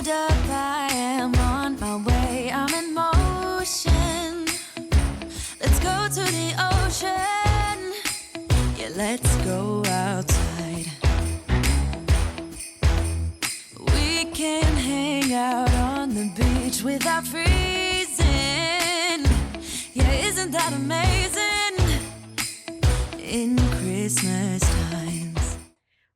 hold up, I am on my way, I'm in motion. Let's go to the ocean, yeah, let's go outside. We can hang out on the beach without freezing. Yeah, isn't that amazing? In Christmas times.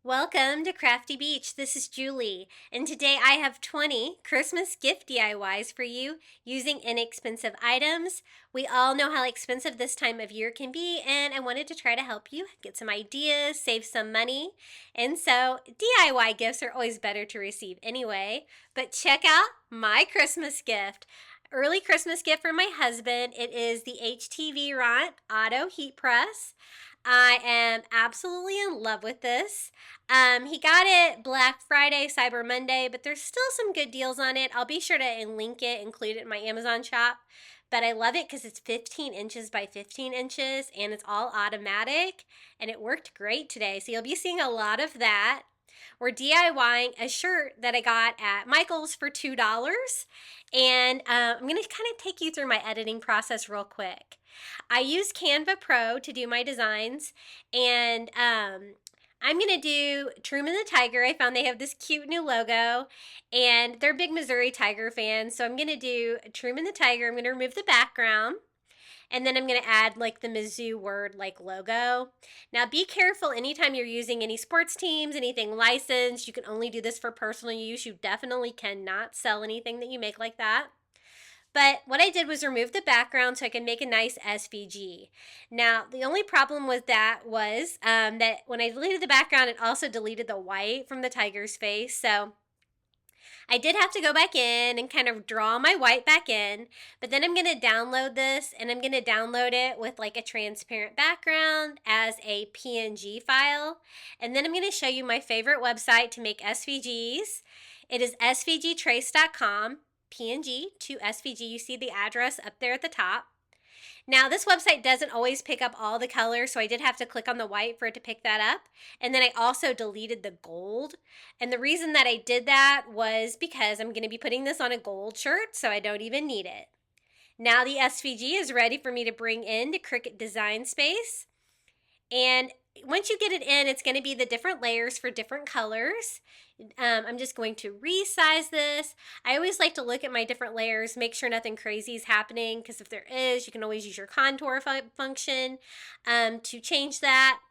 Welcome to Crafty Beach. This is Julie, and today I have 20 Christmas gift DIYs for you using inexpensive items. We all know how expensive this time of year can be, and I wanted to try to help you get some ideas, save some money. And so DIY gifts are always better to receive anyway, but check out my Christmas gift. Early Christmas gift for my husband. It is the HTV Ront Auto Heat Press. I am absolutely in love with this. He got it Black Friday, Cyber Monday, but there's still some good deals on it. I'll be sure to link it, include it in my Amazon shop. But I love it because it's 15 inches by 15 inches and it's all automatic, and it worked great today. So you'll be seeing a lot of that. We're DIYing a shirt that I got at Michael's for $2. And I'm going to kind of take you through my editing process real quick. I use Canva Pro to do my designs, and I'm going to do Truman the Tiger. I found they have this cute new logo, and they're big Missouri Tiger fans, so I'm going to do Truman the Tiger. I'm going to remove the background, and then I'm going to add like the Mizzou word like logo. Now be careful anytime you're using any sports teams, anything licensed. You can only do this for personal use. You definitely cannot sell anything that you make like that. But what I did was remove the background so I could make a nice SVG. Now, the only problem with that was that when I deleted the background, it also deleted the white from the tiger's face. So I did have to go back in and kind of draw my white back in, but then I'm going to download this, and I'm going to download it with like a transparent background as a PNG file. And then I'm going to show you my favorite website to make SVGs. It is svgtrace.com. PNG to SVG. You see the address up there at the top. Now this website doesn't always pick up all the colors, so I did have to click on the white for it to pick that up. And then I also deleted the gold. And the reason that I did that was because I'm going to be putting this on a gold shirt, so I don't even need it. Now the SVG is ready for me to bring into Cricut Design Space. And once you get it in, it's going to be the different layers for different colors. I'm just going to resize this. I always like to look at my different layers, make sure nothing crazy is happening, because if there is, you can always use your contour function to change that.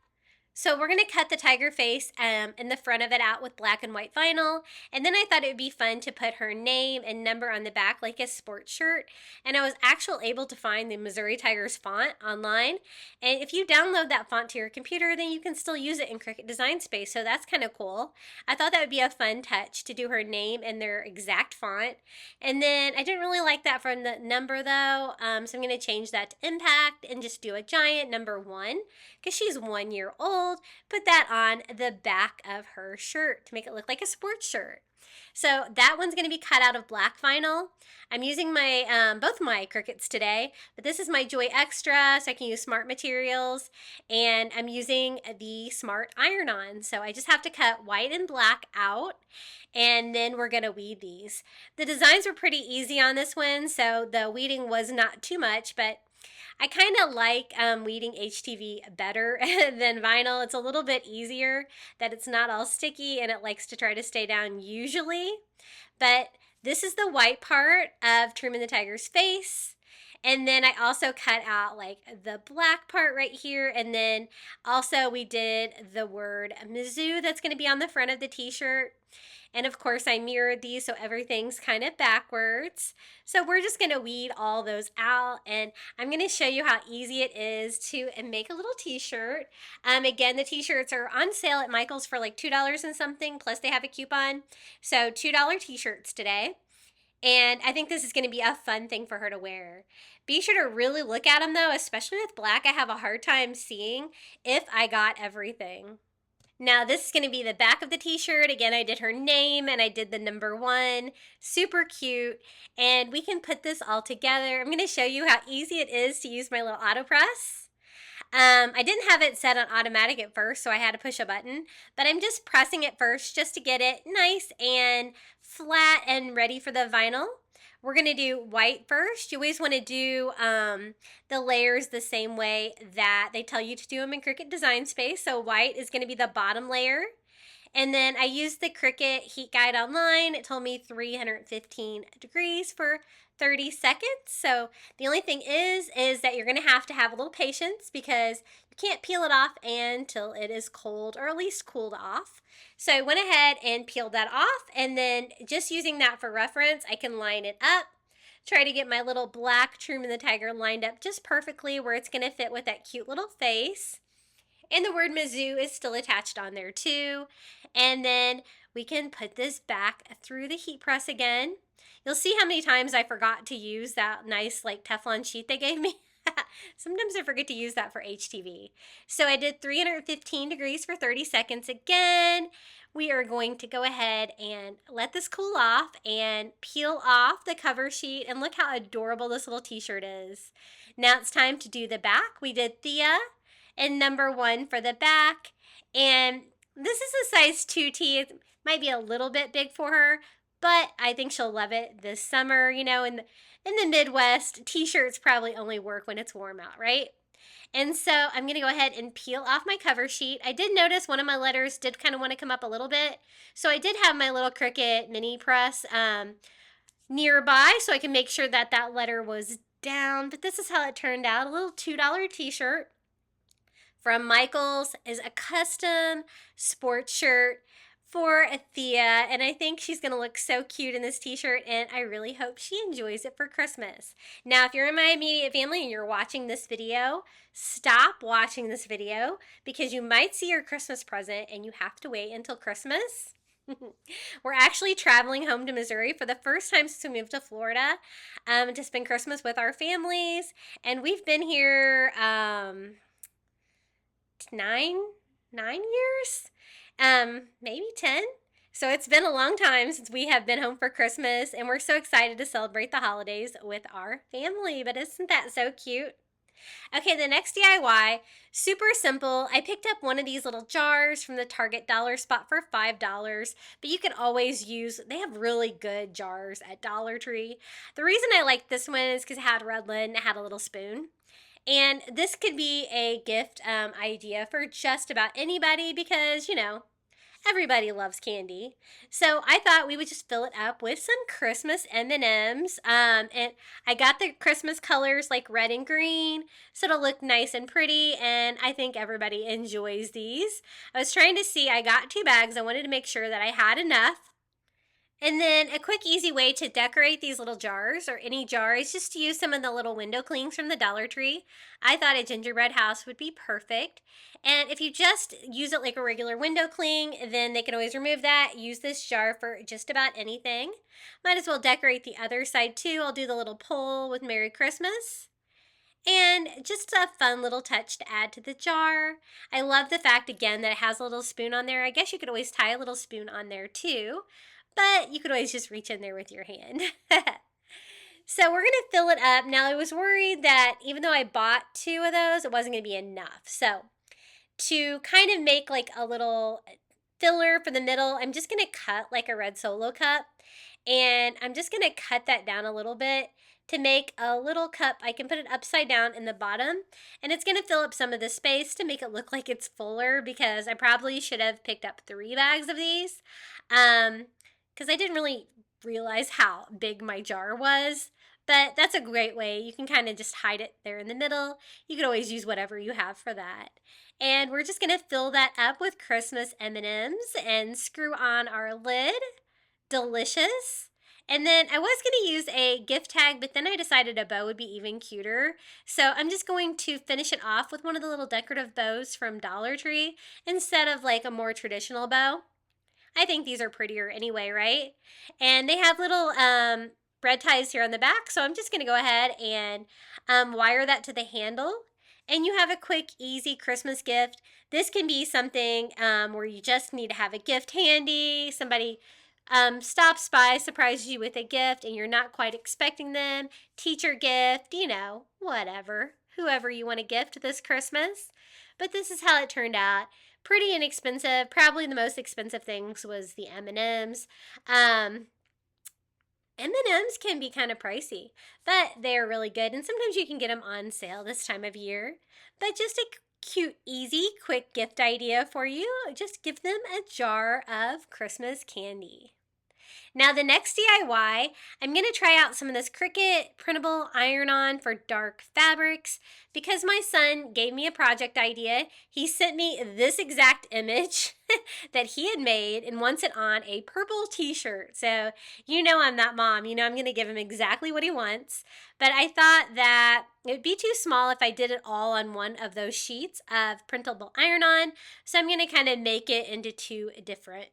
So we're going to cut the tiger face in the front of it out with black and white vinyl. And then I thought it would be fun to put her name and number on the back like a sports shirt. And I was actually able to find the Missouri Tigers font online. And if you download that font to your computer, then you can still use it in Cricut Design Space. So that's kind of cool. I thought that would be a fun touch to do her name in their exact font. And then I didn't really like that from the number though. So I'm going to change that to impact and just do a giant number 1 because she's 1 year old. Put that on the back of her shirt to make it look like a sports shirt. So that one's going to be cut out of black vinyl. I'm using my both my Cricuts today, but this is my Joy Extra, so I can use smart materials, and I'm using the smart iron-on. So I just have to cut white and black out, and then we're going to weed these. The designs were pretty easy on this one, so the weeding was not too much, but I kind of like weeding HTV better than vinyl. It's a little bit easier, that it's not all sticky, and it likes to try to stay down usually. But this is the white part of Truman the Tiger's face. And then I also cut out like the black part right here. And then also we did the word Mizzou that's going to be on the front of the t-shirt. And of course I mirrored these so everything's kind of backwards. So we're just going to weed all those out, and I'm going to show you how easy it is to make a little t-shirt. Again, the t-shirts are on sale at Michael's for like $2 and something, plus they have a coupon. So $2 t-shirts today. And I think this is going to be a fun thing for her to wear. Be sure to really look at them though, especially with black. I have a hard time seeing if I got everything. Now this is going to be the back of the t-shirt. Again, I did her name and I did the number 1. Super cute. And we can put this all together. I'm going to show you how easy it is to use my little auto press. I didn't have it set on automatic at first, so I had to push a button, but I'm just pressing it first just to get it nice and flat and ready for the vinyl. We're going to do white first. You always want to do the layers the same way that they tell you to do them in Cricut Design Space. So white is going to be the bottom layer. And then I used the Cricut heat guide online. It told me 315 degrees for 30 seconds. So the only thing is that you're going to have a little patience because you can't peel it off until it is cold, or at least cooled off. So I went ahead and peeled that off, and then just using that for reference, I can line it up. Try to get my little black Truman the Tiger lined up just perfectly where it's going to fit with that cute little face. And the word Mizzou is still attached on there too. And then we can put this back through the heat press again. You'll see how many times I forgot to use that nice like Teflon sheet they gave me. Sometimes I forget to use that for HTV. So I did 315 degrees for 30 seconds again. We are going to go ahead and let this cool off and peel off the cover sheet. And look how adorable this little t-shirt is. Now it's time to do the back. We did Thea and number 1 for the back. And this is a size 2T. It might be a little bit big for her, but I think she'll love it this summer. You know, in the Midwest, t-shirts probably only work when it's warm out, right? And so I'm going to go ahead and peel off my cover sheet. I did notice one of my letters did kind of want to come up a little bit. So I did have my little Cricut mini press nearby so I can make sure that that letter was down. But this is how it turned out. A little $2 t-shirt from Michaels is a custom sports shirt for Thea, and I think she's going to look so cute in this t-shirt, and I really hope she enjoys it for Christmas. Now, if you're in my immediate family and you're watching this video, stop watching this video because you might see your Christmas present and you have to wait until Christmas. We're actually traveling home to Missouri for the first time since we moved to Florida to spend Christmas with our families, and we've been here 9 years, maybe 10. So it's been a long time since we have been home for Christmas, and we're so excited to celebrate the holidays with our family. But isn't that so cute? Okay, the next DIY, super simple. I picked up one of these little jars from the Target dollar spot for $5, but you can always use, they have really good jars at Dollar Tree. The reason I like this one is because it had a red lid and it had a little spoon. And this could be a gift idea for just about anybody because, you know, everybody loves candy. So I thought we would just fill it up with some Christmas M&Ms. And I got the Christmas colors like red and green, so it'll look nice and pretty. And I think everybody enjoys these. I was trying to see, I got 2 bags. I wanted to make sure that I had enough. And then a quick, easy way to decorate these little jars or any jar is just to use some of the little window clings from the Dollar Tree. I thought a gingerbread house would be perfect. And if you just use it like a regular window cling, then they can always remove that. Use this jar for just about anything. Might as well decorate the other side too. I'll do the little pole with Merry Christmas. And just a fun little touch to add to the jar. I love the fact, again, that it has a little spoon on there. I guess you could always tie a little spoon on there too, but you could always just reach in there with your hand. So we're going to fill it up. Now, I was worried that even though I bought 2 of those, it wasn't going to be enough. So to kind of make like a little filler for the middle, I'm just going to cut like a red Solo cup. And I'm just going to cut that down a little bit to make a little cup. I can put it upside down in the bottom, and it's going to fill up some of the space to make it look like it's fuller, because I probably should have picked up 3 bags of these because I didn't really realize how big my jar was. But that's a great way. You can kind of just hide it there in the middle. You could always use whatever you have for that. And we're just going to fill that up with Christmas M&Ms and screw on our lid. Delicious. And then I was going to use a gift tag, but then I decided a bow would be even cuter. So I'm just going to finish it off with one of the little decorative bows from Dollar Tree instead of like a more traditional bow. I think these are prettier anyway, right? And they have little bread ties here on the back, so I'm just going to go ahead and wire that to the handle. And you have a quick, easy Christmas gift. This can be something where you just need to have a gift handy. Somebody stops by, surprises you with a gift, and you're not quite expecting them. Teacher gift, you know, whatever. whoever you want to gift this Christmas. But this is how it turned out. Pretty inexpensive. Probably the most expensive things was the M&Ms. M&Ms can be kind of pricey, but they're really good, and sometimes you can get them on sale this time of year. But just a cute, easy, quick gift idea for you. Just give them a jar of Christmas candy. Now the next DIY, I'm going to try out some of this Cricut printable iron-on for dark fabrics because my son gave me a project idea. He sent me this exact image that he had made and wants it on a purple t-shirt. So you know I'm that mom. You know I'm going to give him exactly what he wants. But I thought that it would be too small if I did it all on one of those sheets of printable iron-on. So I'm going to kind of make it into two different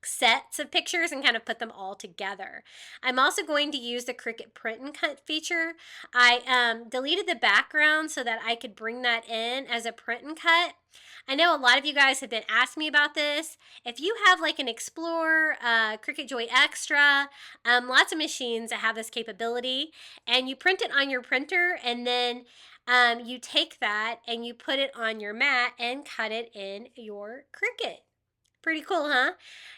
sets of pictures and kind of put them all together. I'm also going to use the Cricut print and cut feature. I deleted the background so that I could bring that in as a print and cut. I know a lot of you guys have been asking me about this. If you have like an Explorer, Cricut Joy Extra, lots of machines that have this capability, and you print it on your printer and then you take that and you put it on your mat and cut it in your Cricut. Pretty cool, huh?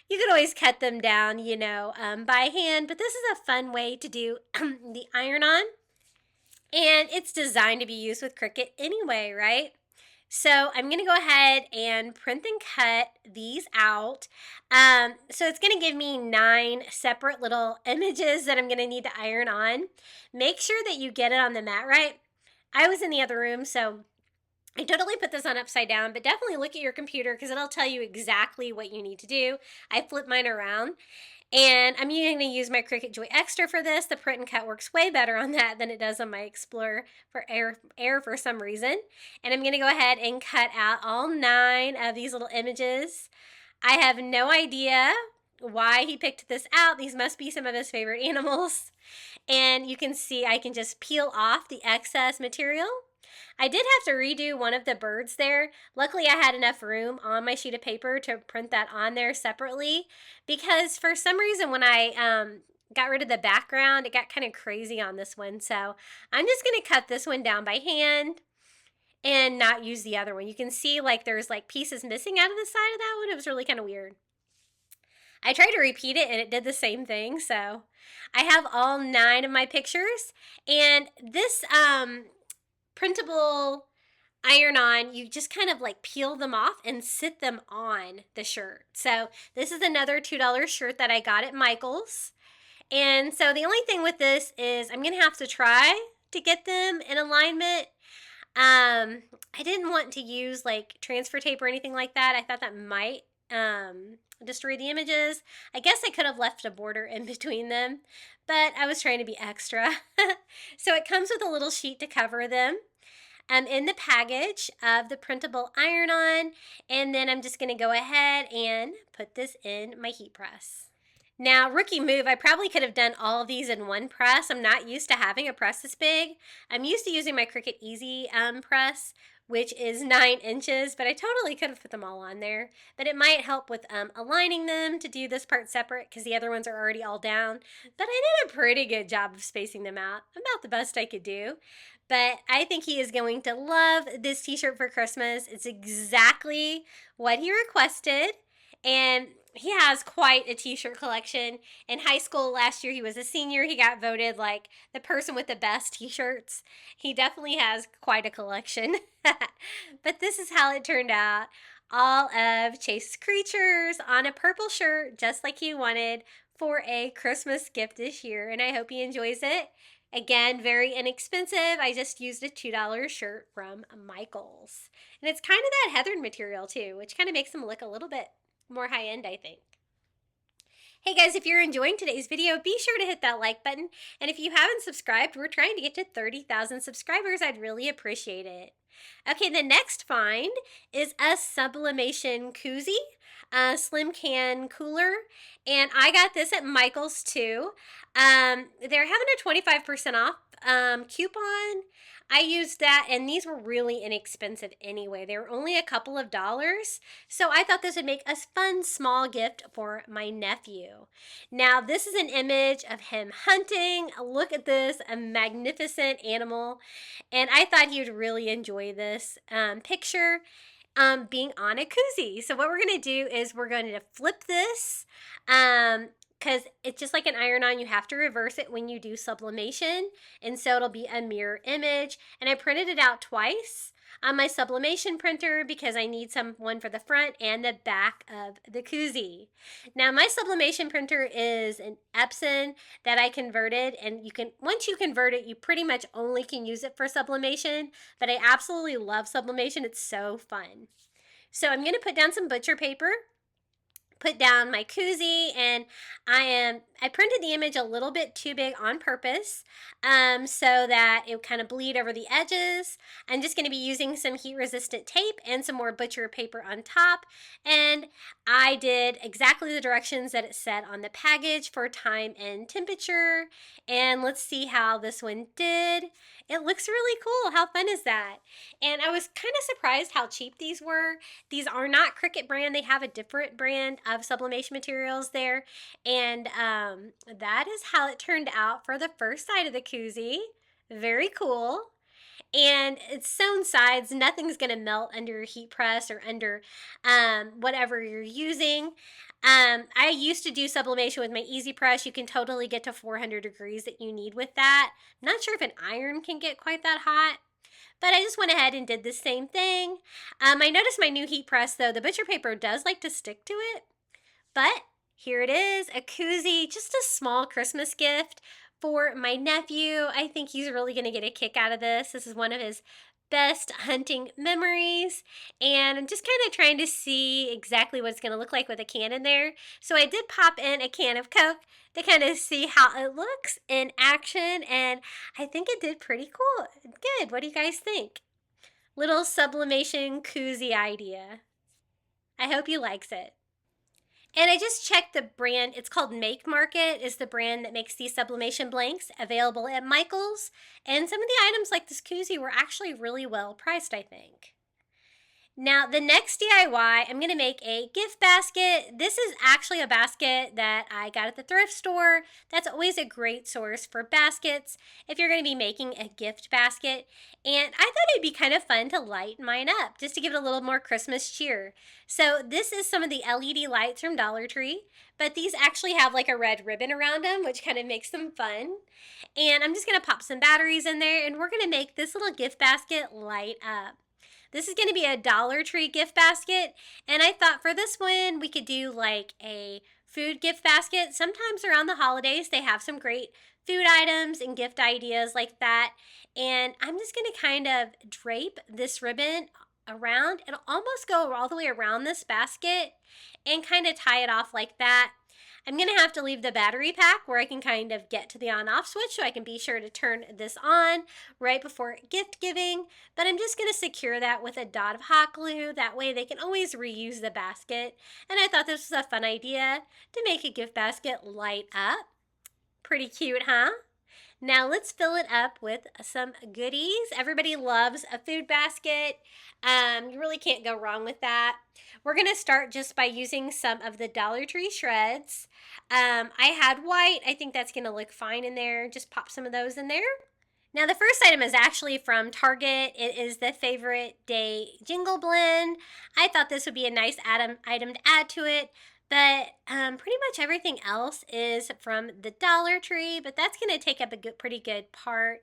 You could always cut them down, you know, by hand, but this is a fun way to do the iron-on, and it's designed to be used with Cricut anyway, right? So I'm going to go ahead and print and cut these out. So it's going to give me 9 separate little images that I'm going to need to iron on. Make sure that you get it on the mat right. I was in the other room, so I totally put this on upside down, but definitely look at your computer because it'll tell you exactly what you need to do. I flip mine around, and I'm going to use my Cricut Joy Extra for this. The print and cut works way better on that than it does on my Explorer for Air for some reason. And I'm going to go ahead and cut out all 9 of these little images. I have no idea why he picked this out. These must be some of his favorite animals. And you can see I can just peel off the excess material. I did have to redo one of the birds there. Luckily, I had enough room on my sheet of paper to print that on there separately because for some reason when I got rid of the background, it got kind of crazy on this one. So I'm just going to cut this one down by hand and not use the other one. You can see like there's like pieces missing out of the side of that one. It was really kind of weird. I tried to repeat it and it did the same thing. So I have all 9 of my pictures, and this printable iron-on, you just kind of like peel them off and sit them on the shirt. So this is another $2 shirt that I got at Michael's. And so the only thing with this is I'm going to have to try to get them in alignment. I didn't want to use like transfer tape or anything like that. I thought that might destroy the images. I guess I could have left a border in between them, but I was trying to be extra. So it comes with a little sheet to cover them in the package of the printable iron-on, and then I'm just going to go ahead and put this in my heat press. Now, rookie move, I probably could have done all of these in one press. I'm not used to having a press this big. I'm used to using my Cricut Easy press, which is 9 inches, but I totally could have put them all on there. But it might help with aligning them to do this part separate because the other ones are already all down. But I did a pretty good job of spacing them out, about the best I could do. But I think he is going to love this t-shirt for Christmas. It's exactly what he requested, and he has quite a t-shirt collection. In high school last year, he was a senior. He got voted like the person with the best t-shirts. He definitely has quite a collection. But this is how it turned out. All of Chase's creatures on a purple shirt, just like he wanted for a Christmas gift this year. And I hope he enjoys it. Again, very inexpensive. I just used a $2 shirt from Michael's. And it's kind of that heathered material too, which kind of makes them look a little bit more high-end, I think. Hey guys, if you're enjoying today's video, be sure to hit that like button. And if you haven't subscribed, we're trying to get to 30,000 subscribers. I'd really appreciate it. Okay, the next find is a sublimation koozie, a slim can cooler. And I got this at Michael's too. They're having a 25% off coupon. I used that, and these were really inexpensive anyway. They were only a couple of dollars. So I thought this would make a fun small gift for my nephew. Now, this is an image of him hunting. Look at this, a magnificent animal. And I thought he would really enjoy this picture being on a koozie. So what we're going to do is we're going to flip this. Because it's just like an iron-on, you have to reverse it when you do sublimation, and so it'll be a mirror image. And I printed it out twice on my sublimation printer because I need one for the front and the back of the koozie. Now, my sublimation printer is an Epson that I converted, and once you convert it, you pretty much only can use it for sublimation, but I absolutely love sublimation. It's so fun. So I'm going to put down some butcher paper, put down my koozie, and I printed the image a little bit too big on purpose so that it would kind of bleed over the edges. I'm just going to be using some heat resistant tape and some more butcher paper on top, and I did exactly the directions that it said on the package for time and temperature. And let's see how this one did. It looks really cool. How fun is that? And I was kind of surprised how cheap these were. These are not Cricut brand. They have a different brand of sublimation materials there. And that is how it turned out for the first side of the koozie. Very cool. And it's sewn sides. Nothing's going to melt under your heat press or under whatever you're using. I used to do sublimation with my Easy Press. You can totally get to 400 degrees that you need with that. I'm not sure if an iron can get quite that hot, but I just went ahead and did the same thing. I noticed my new heat press, though, the butcher paper does like to stick to it. But here it is, a koozie, just a small Christmas gift for my nephew. I think he's really going to get a kick out of this. This is one of his best hunting memories, and I'm just kind of trying to see exactly what it's going to look like with a can in there. So I did pop in a can of Coke to kind of see how it looks in action, and I think it did pretty cool. Good. What do you guys think? Little sublimation koozie idea. I hope he likes it. And I just checked the brand. It's called Make Market is the brand that makes these sublimation blanks, available at Michael's. And some of the items like this koozie were actually really well priced, I think. Now, the next DIY, I'm going to make a gift basket. This is actually a basket that I got at the thrift store. That's always a great source for baskets if you're going to be making a gift basket. And I thought it'd be kind of fun to light mine up, just to give it a little more Christmas cheer. So this is some of the LED lights from Dollar Tree, but these actually have like a red ribbon around them, which kind of makes them fun. And I'm just going to pop some batteries in there, and we're going to make this little gift basket light up. This is going to be a Dollar Tree gift basket, and I thought for this one we could do like a food gift basket. Sometimes around the holidays they have some great food items and gift ideas like that, and I'm just going to kind of drape this ribbon around. It'll almost go all the way around this basket and kind of tie it off like that. I'm going to have to leave the battery pack where I can kind of get to the on-off switch so I can be sure to turn this on right before gift giving. But I'm just going to secure that with a dot of hot glue. That way they can always reuse the basket. And I thought this was a fun idea to make a gift basket light up. Pretty cute, huh? Now let's fill it up with some goodies. Everybody loves a food basket. You really can't go wrong with that. We're going to start just by using some of the Dollar Tree shreds. I had white. I think that's going to look fine in there. Just pop some of those in there. Now the first item is actually from Target. It is the Favorite Day Jingle Blend. I thought this would be a nice item to add to it. But pretty much everything else is from the Dollar Tree, but that's going to take up a pretty good part.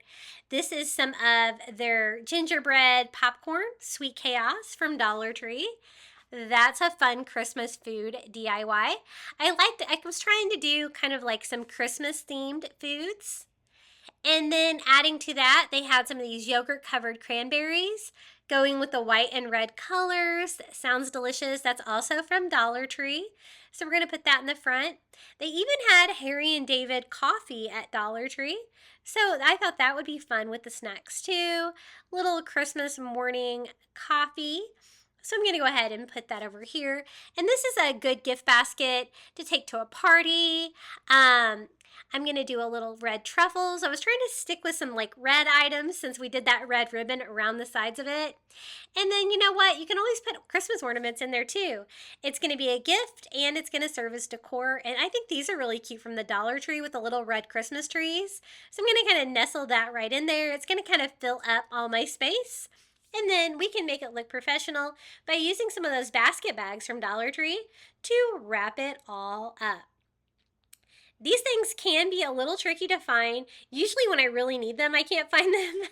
This is some of their gingerbread popcorn, Sweet Chaos from Dollar Tree. That's a fun Christmas food DIY. I was trying to do kind of like some Christmas themed foods. And then adding to that, they had some of these yogurt covered cranberries going with the white and red colors. Sounds delicious. That's also from Dollar Tree. So we're going to put that in the front. They even had Harry and David coffee at Dollar Tree. So I thought that would be fun with the snacks too. Little Christmas morning coffee. So I'm going to go ahead and put that over here. And this is a good gift basket to take to a party. I'm going to do a little red truffles. I was trying to stick with some like red items since we did that red ribbon around the sides of it. And then you know what? You can always put Christmas ornaments in there too. It's going to be a gift and it's going to serve as decor. And I think these are really cute from the Dollar Tree with the little red Christmas trees. So I'm going to kind of nestle that right in there. It's going to kind of fill up all my space. And then we can make it look professional by using some of those basket bags from Dollar Tree to wrap it all up. These things can be a little tricky to find. Usually when I really need them, I can't find them.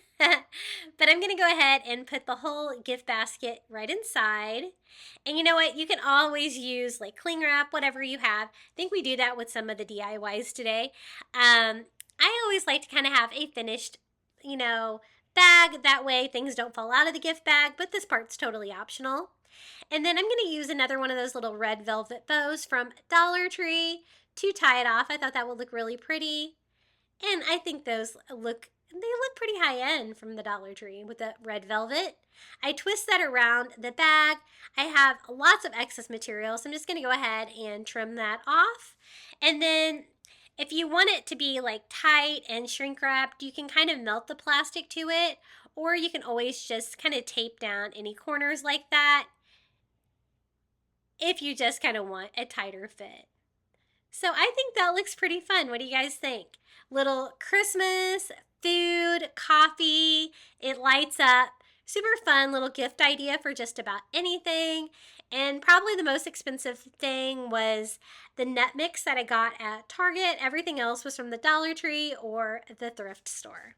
But I'm going to go ahead and put the whole gift basket right inside. And you know what? You can always use like cling wrap, whatever you have. I think we do that with some of the DIYs today. I always like to kind of have a finished, bag. That way things don't fall out of the gift bag, but this part's totally optional. And then I'm going to use another one of those little red velvet bows from Dollar Tree to tie it off. I thought that would look really pretty. And I think those look pretty high end from the Dollar Tree with the red velvet. I twist that around the bag. I have lots of excess material, so I'm just going to go ahead and trim that off. And then if you want it to be like tight and shrink wrapped, you can kind of melt the plastic to it, or you can always just kind of tape down any corners like that if you just kind of want a tighter fit. So I think that looks pretty fun. What do you guys think? Little Christmas, food, coffee, it lights up. Super fun little gift idea for just about anything. And probably the most expensive thing was the nut mix that I got at Target. Everything else was from the Dollar Tree or the thrift store.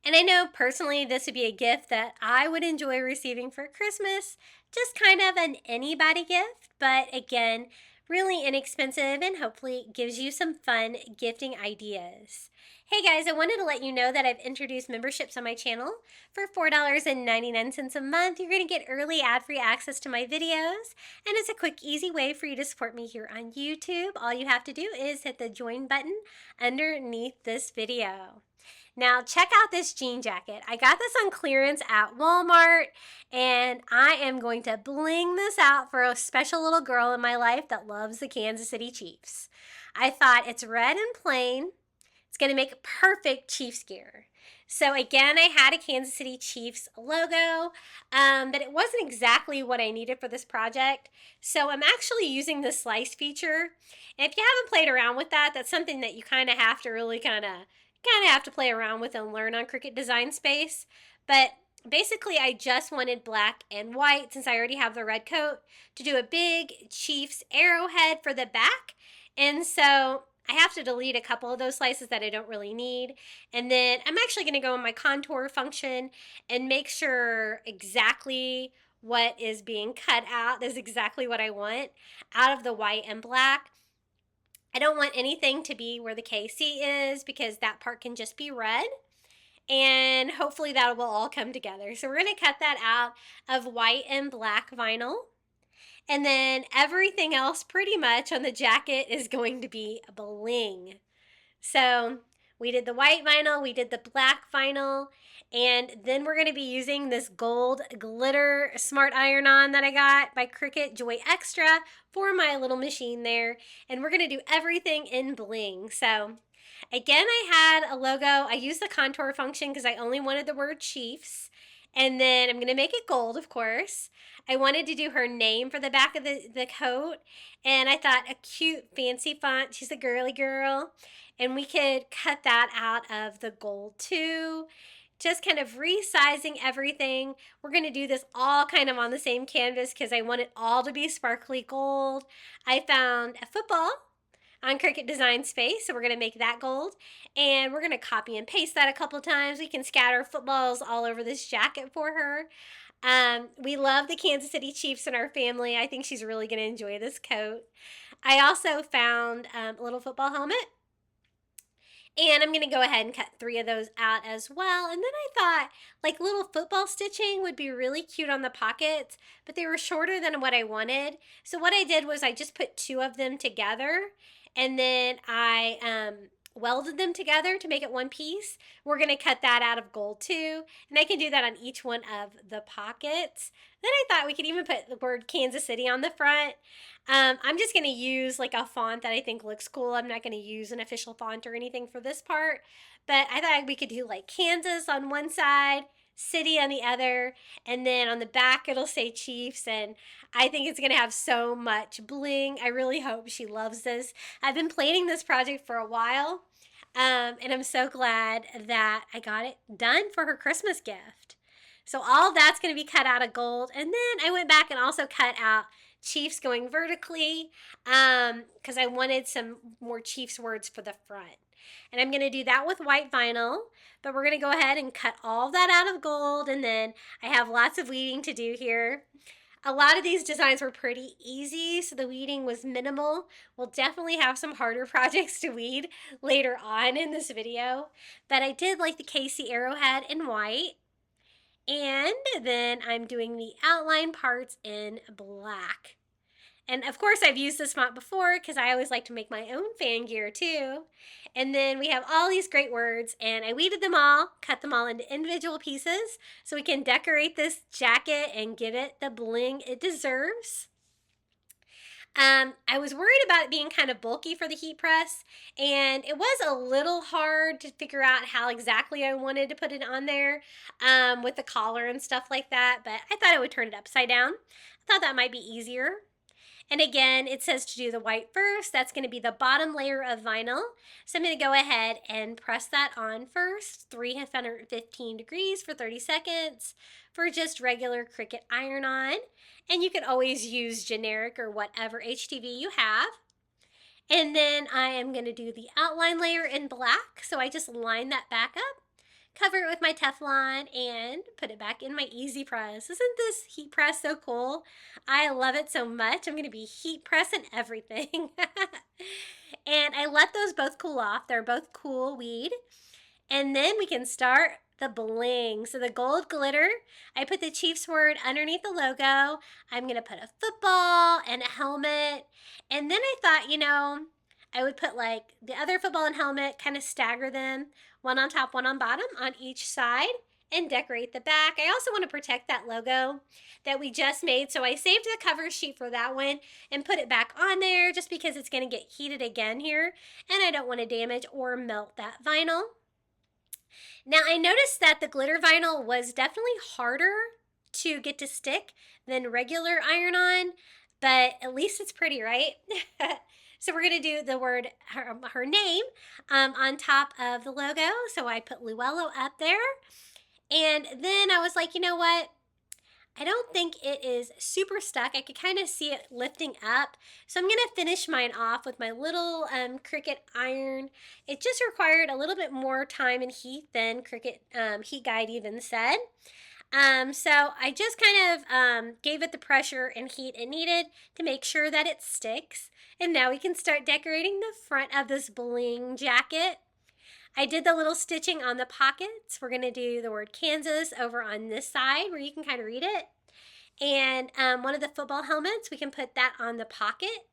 And I know personally this would be a gift that I would enjoy receiving for Christmas. Just kind of an anybody gift, but again, really inexpensive and hopefully gives you some fun gifting ideas. Hey guys, I wanted to let you know that I've introduced memberships on my channel. For $4.99 a month, you're going to get early ad-free access to my videos. And it's a quick, easy way for you to support me here on YouTube. All you have to do is hit the join button underneath this video. Now check out this jean jacket. I got this on clearance at Walmart and I am going to bling this out for a special little girl in my life that loves the Kansas City Chiefs. I thought it's red and plain. It's going to make perfect Chiefs gear. So again, I had a Kansas City Chiefs logo, but it wasn't exactly what I needed for this project. So I'm actually using the slice feature. And if you haven't played around with that, that's something that you kind of have to really kind of have to play around with and learn on Cricut Design Space. But basically I just wanted black and white, since I already have the red coat, to do a big Chiefs arrowhead for the back. And so I have to delete a couple of those slices that I don't really need. And then I'm actually going to go in my contour function and make sure exactly what is being cut out is exactly what I want out of the white and black. I don't want anything to be where the KC is because that part can just be red. And hopefully that will all come together. So we're going to cut that out of white and black vinyl. And then everything else pretty much on the jacket is going to be bling. So we did the white vinyl, we did the black vinyl, and then we're going to be using this gold glitter smart iron-on that I got by Cricut Joy Extra for my little machine there. And we're going to do everything in bling. So again, I had a logo. I used the contour function because I only wanted the word Chiefs. And then I'm going to make it gold, of course. I wanted to do her name for the back of the coat. And I thought a cute, fancy font. She's a girly girl. And we could cut that out of the gold too. Just kind of resizing everything. We're going to do this all kind of on the same canvas because I want it all to be sparkly gold. I found a football on Cricut Design Space, so we're going to make that gold. And we're going to copy and paste that a couple times. We can scatter footballs all over this jacket for her. We love the Kansas City Chiefs in our family. I think she's really going to enjoy this coat. I also found a little football helmet. And I'm going to go ahead and cut 3 of those out as well. And then I thought like little football stitching would be really cute on the pockets, but they were shorter than what I wanted. So what I did was I just put 2 of them together, and then I welded them together to make it one piece. We're going to cut that out of gold too, and I can do that on each one of the pockets. Then I thought we could even put the word Kansas City on the front. I'm just going to use like a font that I think looks cool. I'm not going to use an official font or anything for this part, but I thought we could do like Kansas on one side, City on the other, and then on the back it'll say Chiefs, and I think it's gonna have so much bling. I really hope she loves this. I've been planning this project for a while, and I'm so glad that I got it done for her Christmas gift. So all that's gonna be cut out of gold, and then I went back and also cut out Chiefs going vertically, because I wanted some more Chiefs words for the front. And I'm going to do that with white vinyl, but we're going to go ahead and cut all that out of gold, and then I have lots of weeding to do here. A lot of these designs were pretty easy, so the weeding was minimal. We'll definitely have some harder projects to weed later on in this video, but I did like the Casey arrowhead in white, and then I'm doing the outline parts in black. And of course I've used this font before because I always like to make my own fan gear too. And then we have all these great words, and I weeded them all, cut them all into individual pieces so we can decorate this jacket and give it the bling it deserves. I was worried about it being kind of bulky for the heat press, and it was a little hard to figure out how exactly I wanted to put it on there with the collar and stuff like that, but I thought I would turn it upside down. I thought that might be easier. And again, it says to do the white first. That's going to be the bottom layer of vinyl. So I'm going to go ahead and press that on first, 315 degrees for 30 seconds for just regular Cricut iron-on. And you can always use generic or whatever HTV you have. And then I am going to do the outline layer in black. So I just line that back up, cover it with my Teflon, and put it back in my easy press. Isn't this heat press so cool? I love it so much. I'm going to be heat pressing everything. And I let those both cool off. They're both cool weed. And then we can start the bling. So the gold glitter, I put the Chiefs word underneath the logo. I'm going to put a football and a helmet. And then I thought, you know, I would put like the other football and helmet, kind of stagger them, one on top, one on bottom on each side, and decorate the back. I also want to protect that logo that we just made, so I saved the cover sheet for that one and put it back on there just because it's going to get heated again here, and I don't want to damage or melt that vinyl. Now I noticed that the glitter vinyl was definitely harder to get to stick than regular iron-on, but at least it's pretty, right? So we're going to do the word, her name, on top of the logo. So I put Luello up there. And then I was like, you know what? I don't think it is super stuck. I could kind of see it lifting up. So I'm going to finish mine off with my little Cricut iron. It just required a little bit more time and heat than Cricut Heat Guide even said. So I just kind of gave it the pressure and heat it needed to make sure that it sticks. And now we can start decorating the front of this bling jacket. I did the little stitching on the pockets. We're going to do the word Kansas over on this side where you can kind of read it. And one of the football helmets, we can put that on the pocket.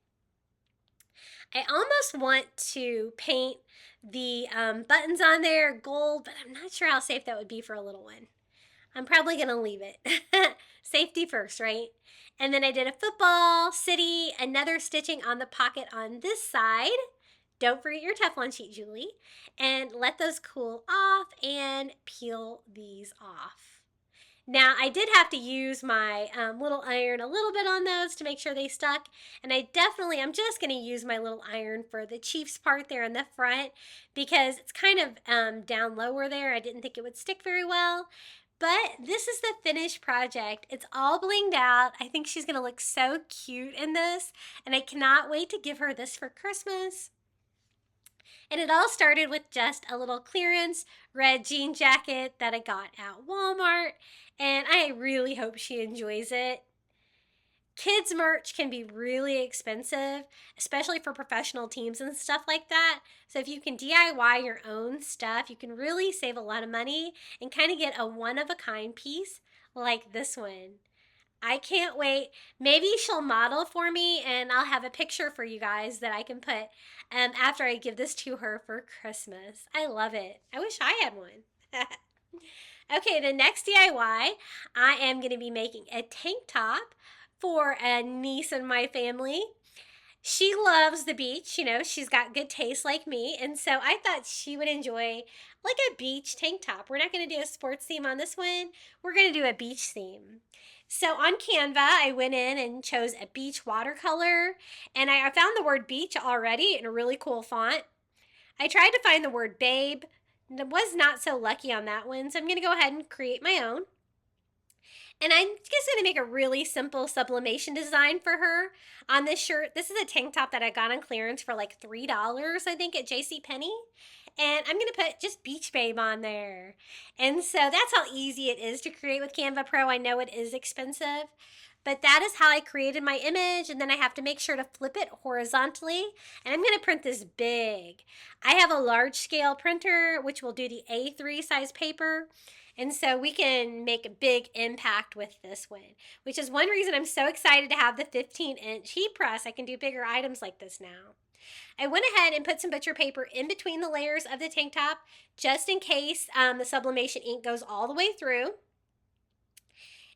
I almost want to paint the buttons on there gold, but I'm not sure how safe that would be for a little one. I'm probably going to leave it. Safety first, right? And then I did a football, city, another stitching on the pocket on this side. Don't forget your Teflon sheet, Julie. And let those cool off and peel these off. Now, I did have to use my little iron a little bit on those to make sure they stuck. And I'm just going to use my little iron for the Chiefs part there in the front because it's kind of down lower there. I didn't think it would stick very well. But this is the finished project. It's all blinged out. I think she's going to look so cute in this. And I cannot wait to give her this for Christmas. And it all started with just a little clearance red jean jacket that I got at Walmart. And I really hope she enjoys it. Kids merch can be really expensive, especially for professional teams and stuff like that. So if you can DIY your own stuff, you can really save a lot of money and kind of get a one-of-a-kind piece like this one. I can't wait. Maybe she'll model for me and I'll have a picture for you guys that I can put after I give this to her for Christmas. I love it. I wish I had one. Okay, the next DIY, I am going to be making a tank top for a niece in my family. She loves the beach, you know, she's got good taste like me, and so I thought she would enjoy like a beach tank top. We're not going to do a sports theme on this one. We're going to do a beach theme. So on Canva, I went in and chose a beach watercolor, and I found the word beach already in a really cool font. I tried to find the word babe, was not so lucky on that one, so I'm going to go ahead and create my own. And I'm just going to make a really simple sublimation design for her on this shirt. This is a tank top that I got on clearance for like $3, I think, at JCPenney. And I'm going to put just Beach Babe on there. And so that's how easy it is to create with Canva Pro. I know it is expensive, but that is how I created my image. And then I have to make sure to flip it horizontally. And I'm going to print this big. I have a large scale printer, which will do the A3 size paper. And so we can make a big impact with this one, which is one reason I'm so excited to have the 15-inch heat press. I can do bigger items like this now. I went ahead and put some butcher paper in between the layers of the tank top, just in case the sublimation ink goes all the way through.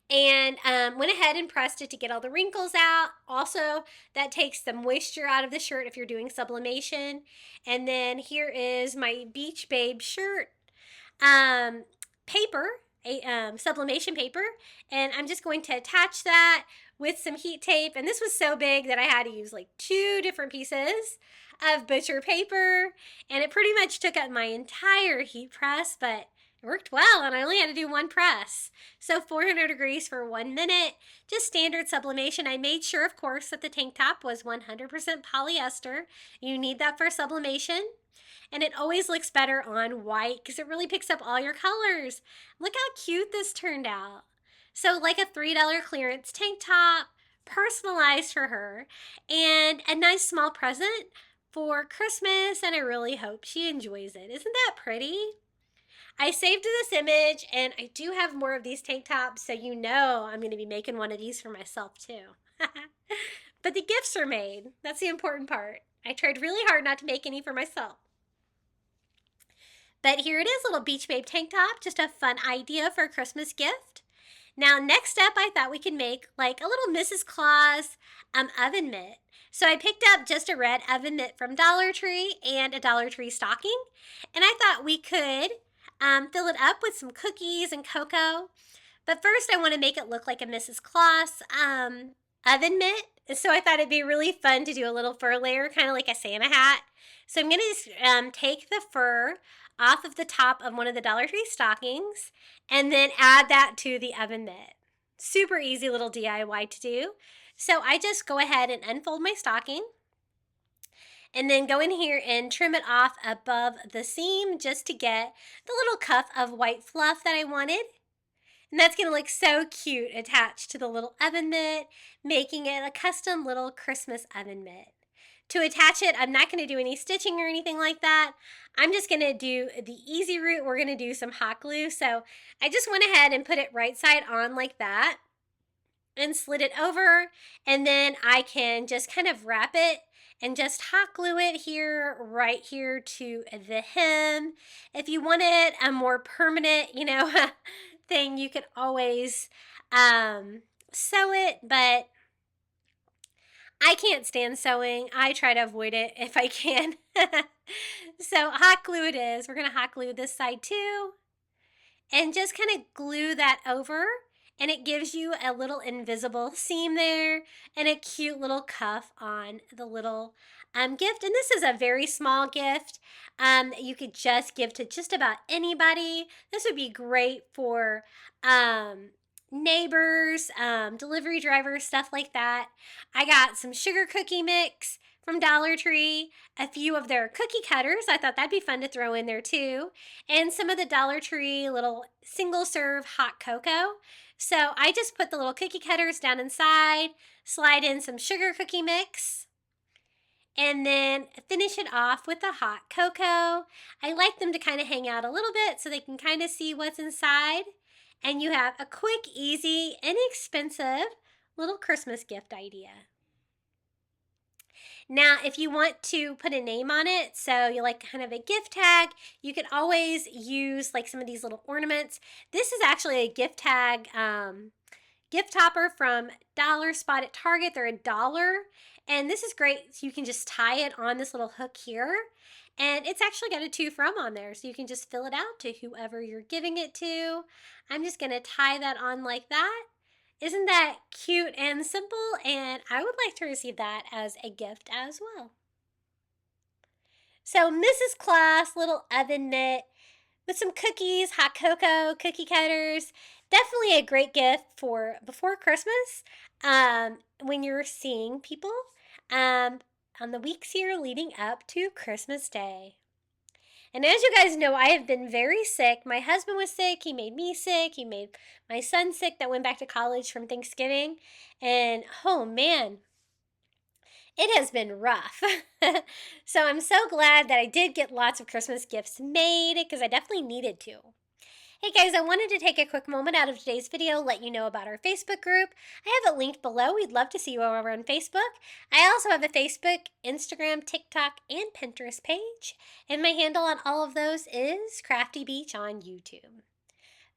And went ahead and pressed it to get all the wrinkles out. Also, that takes the moisture out of the shirt if you're doing sublimation. And then here is my Beach Babe shirt. Paper, sublimation paper, and I'm just going to attach that with some heat tape. And this was so big that I had to use like 2 different pieces of butcher paper, and it pretty much took up my entire heat press, but it worked well, and I only had to do 1 press. So 400 degrees for 1 minute, just standard sublimation. I made sure, of course, that the tank top was 100% polyester. You need that for sublimation. And it always looks better on white because it really picks up all your colors. Look how cute this turned out. So like a $3 clearance tank top, personalized for her, and a nice small present for Christmas, and I really hope she enjoys it. Isn't that pretty? I saved this image, and I do have more of these tank tops, so you know I'm going to be making one of these for myself too. But the gifts are made. That's the important part. I tried really hard not to make any for myself. But here it is, little Beach Babe tank top, just a fun idea for a Christmas gift. Now, next up, I thought we could make like a little Mrs. Claus oven mitt. So I picked up just a red oven mitt from Dollar Tree and a Dollar Tree stocking. And I thought we could fill it up with some cookies and cocoa. But first, I want to make it look like a Mrs. Claus oven mitt. So I thought it'd be really fun to do a little fur layer, kind of like a Santa hat. So I'm going to take the fur off of the top of one of the Dollar Tree stockings and then add that to the oven mitt. Super easy little DIY to do. So I just go ahead and unfold my stocking and then go in here and trim it off above the seam just to get the little cuff of white fluff that I wanted. And that's going to look so cute attached to the little oven mitt, making it a custom little Christmas oven mitt. To attach it, I'm not going to do any stitching or anything like that. I'm just going to do the easy route. We're going to do some hot glue. So I just went ahead and put it right side on like that and slid it over. And then I can just kind of wrap it and just hot glue it here, right here to the hem. If you wanted a more permanent, thing, you could always sew it, but I can't stand sewing. I try to avoid it if I can. So hot glue it is. We're going to hot glue this side too. And just kind of glue that over. And it gives you a little invisible seam there and a cute little cuff on the little gift. And this is a very small gift. You could just give to just about anybody. This would be great for neighbors, delivery drivers, stuff like that. I got some sugar cookie mix from Dollar Tree, a few of their cookie cutters. I thought that'd be fun to throw in there too. And some of the Dollar Tree little single serve hot cocoa. So I just put the little cookie cutters down inside, slide in some sugar cookie mix, and then finish it off with the hot cocoa. I like them to kind of hang out a little bit so they can kind of see what's inside. and you have a quick, easy, inexpensive little Christmas gift idea. Now, if you want to put a name on it, so you like kind of a gift tag, you can always use like some of these little ornaments. This is actually a gift tag gift topper from Dollar Spot at Target. They're $1. And this is great. So you can just tie it on this little hook here. And it's actually got a to from on there. So you can just fill it out to whoever you're giving it to. I'm just going to tie that on like that. Isn't that cute and simple? And I would like to receive that as a gift as well. So Mrs. Claus little oven mitt with some cookies, hot cocoa, cookie cutters. Definitely a great gift for before Christmas when you're seeing people on the weeks here leading up to Christmas Day. And as you guys know, I have been very sick. My husband was sick. He made me sick. He made my son sick that went back to college from Thanksgiving. And oh man, it has been rough. So I'm so glad that I did get lots of Christmas gifts made because I definitely needed to. Hey guys, I wanted to take a quick moment out of today's video, let you know about our Facebook group. I have it linked below. We'd love to see you over on Facebook. I also have a Facebook, Instagram, TikTok, and Pinterest page. And my handle on all of those is Crafty Beach on YouTube.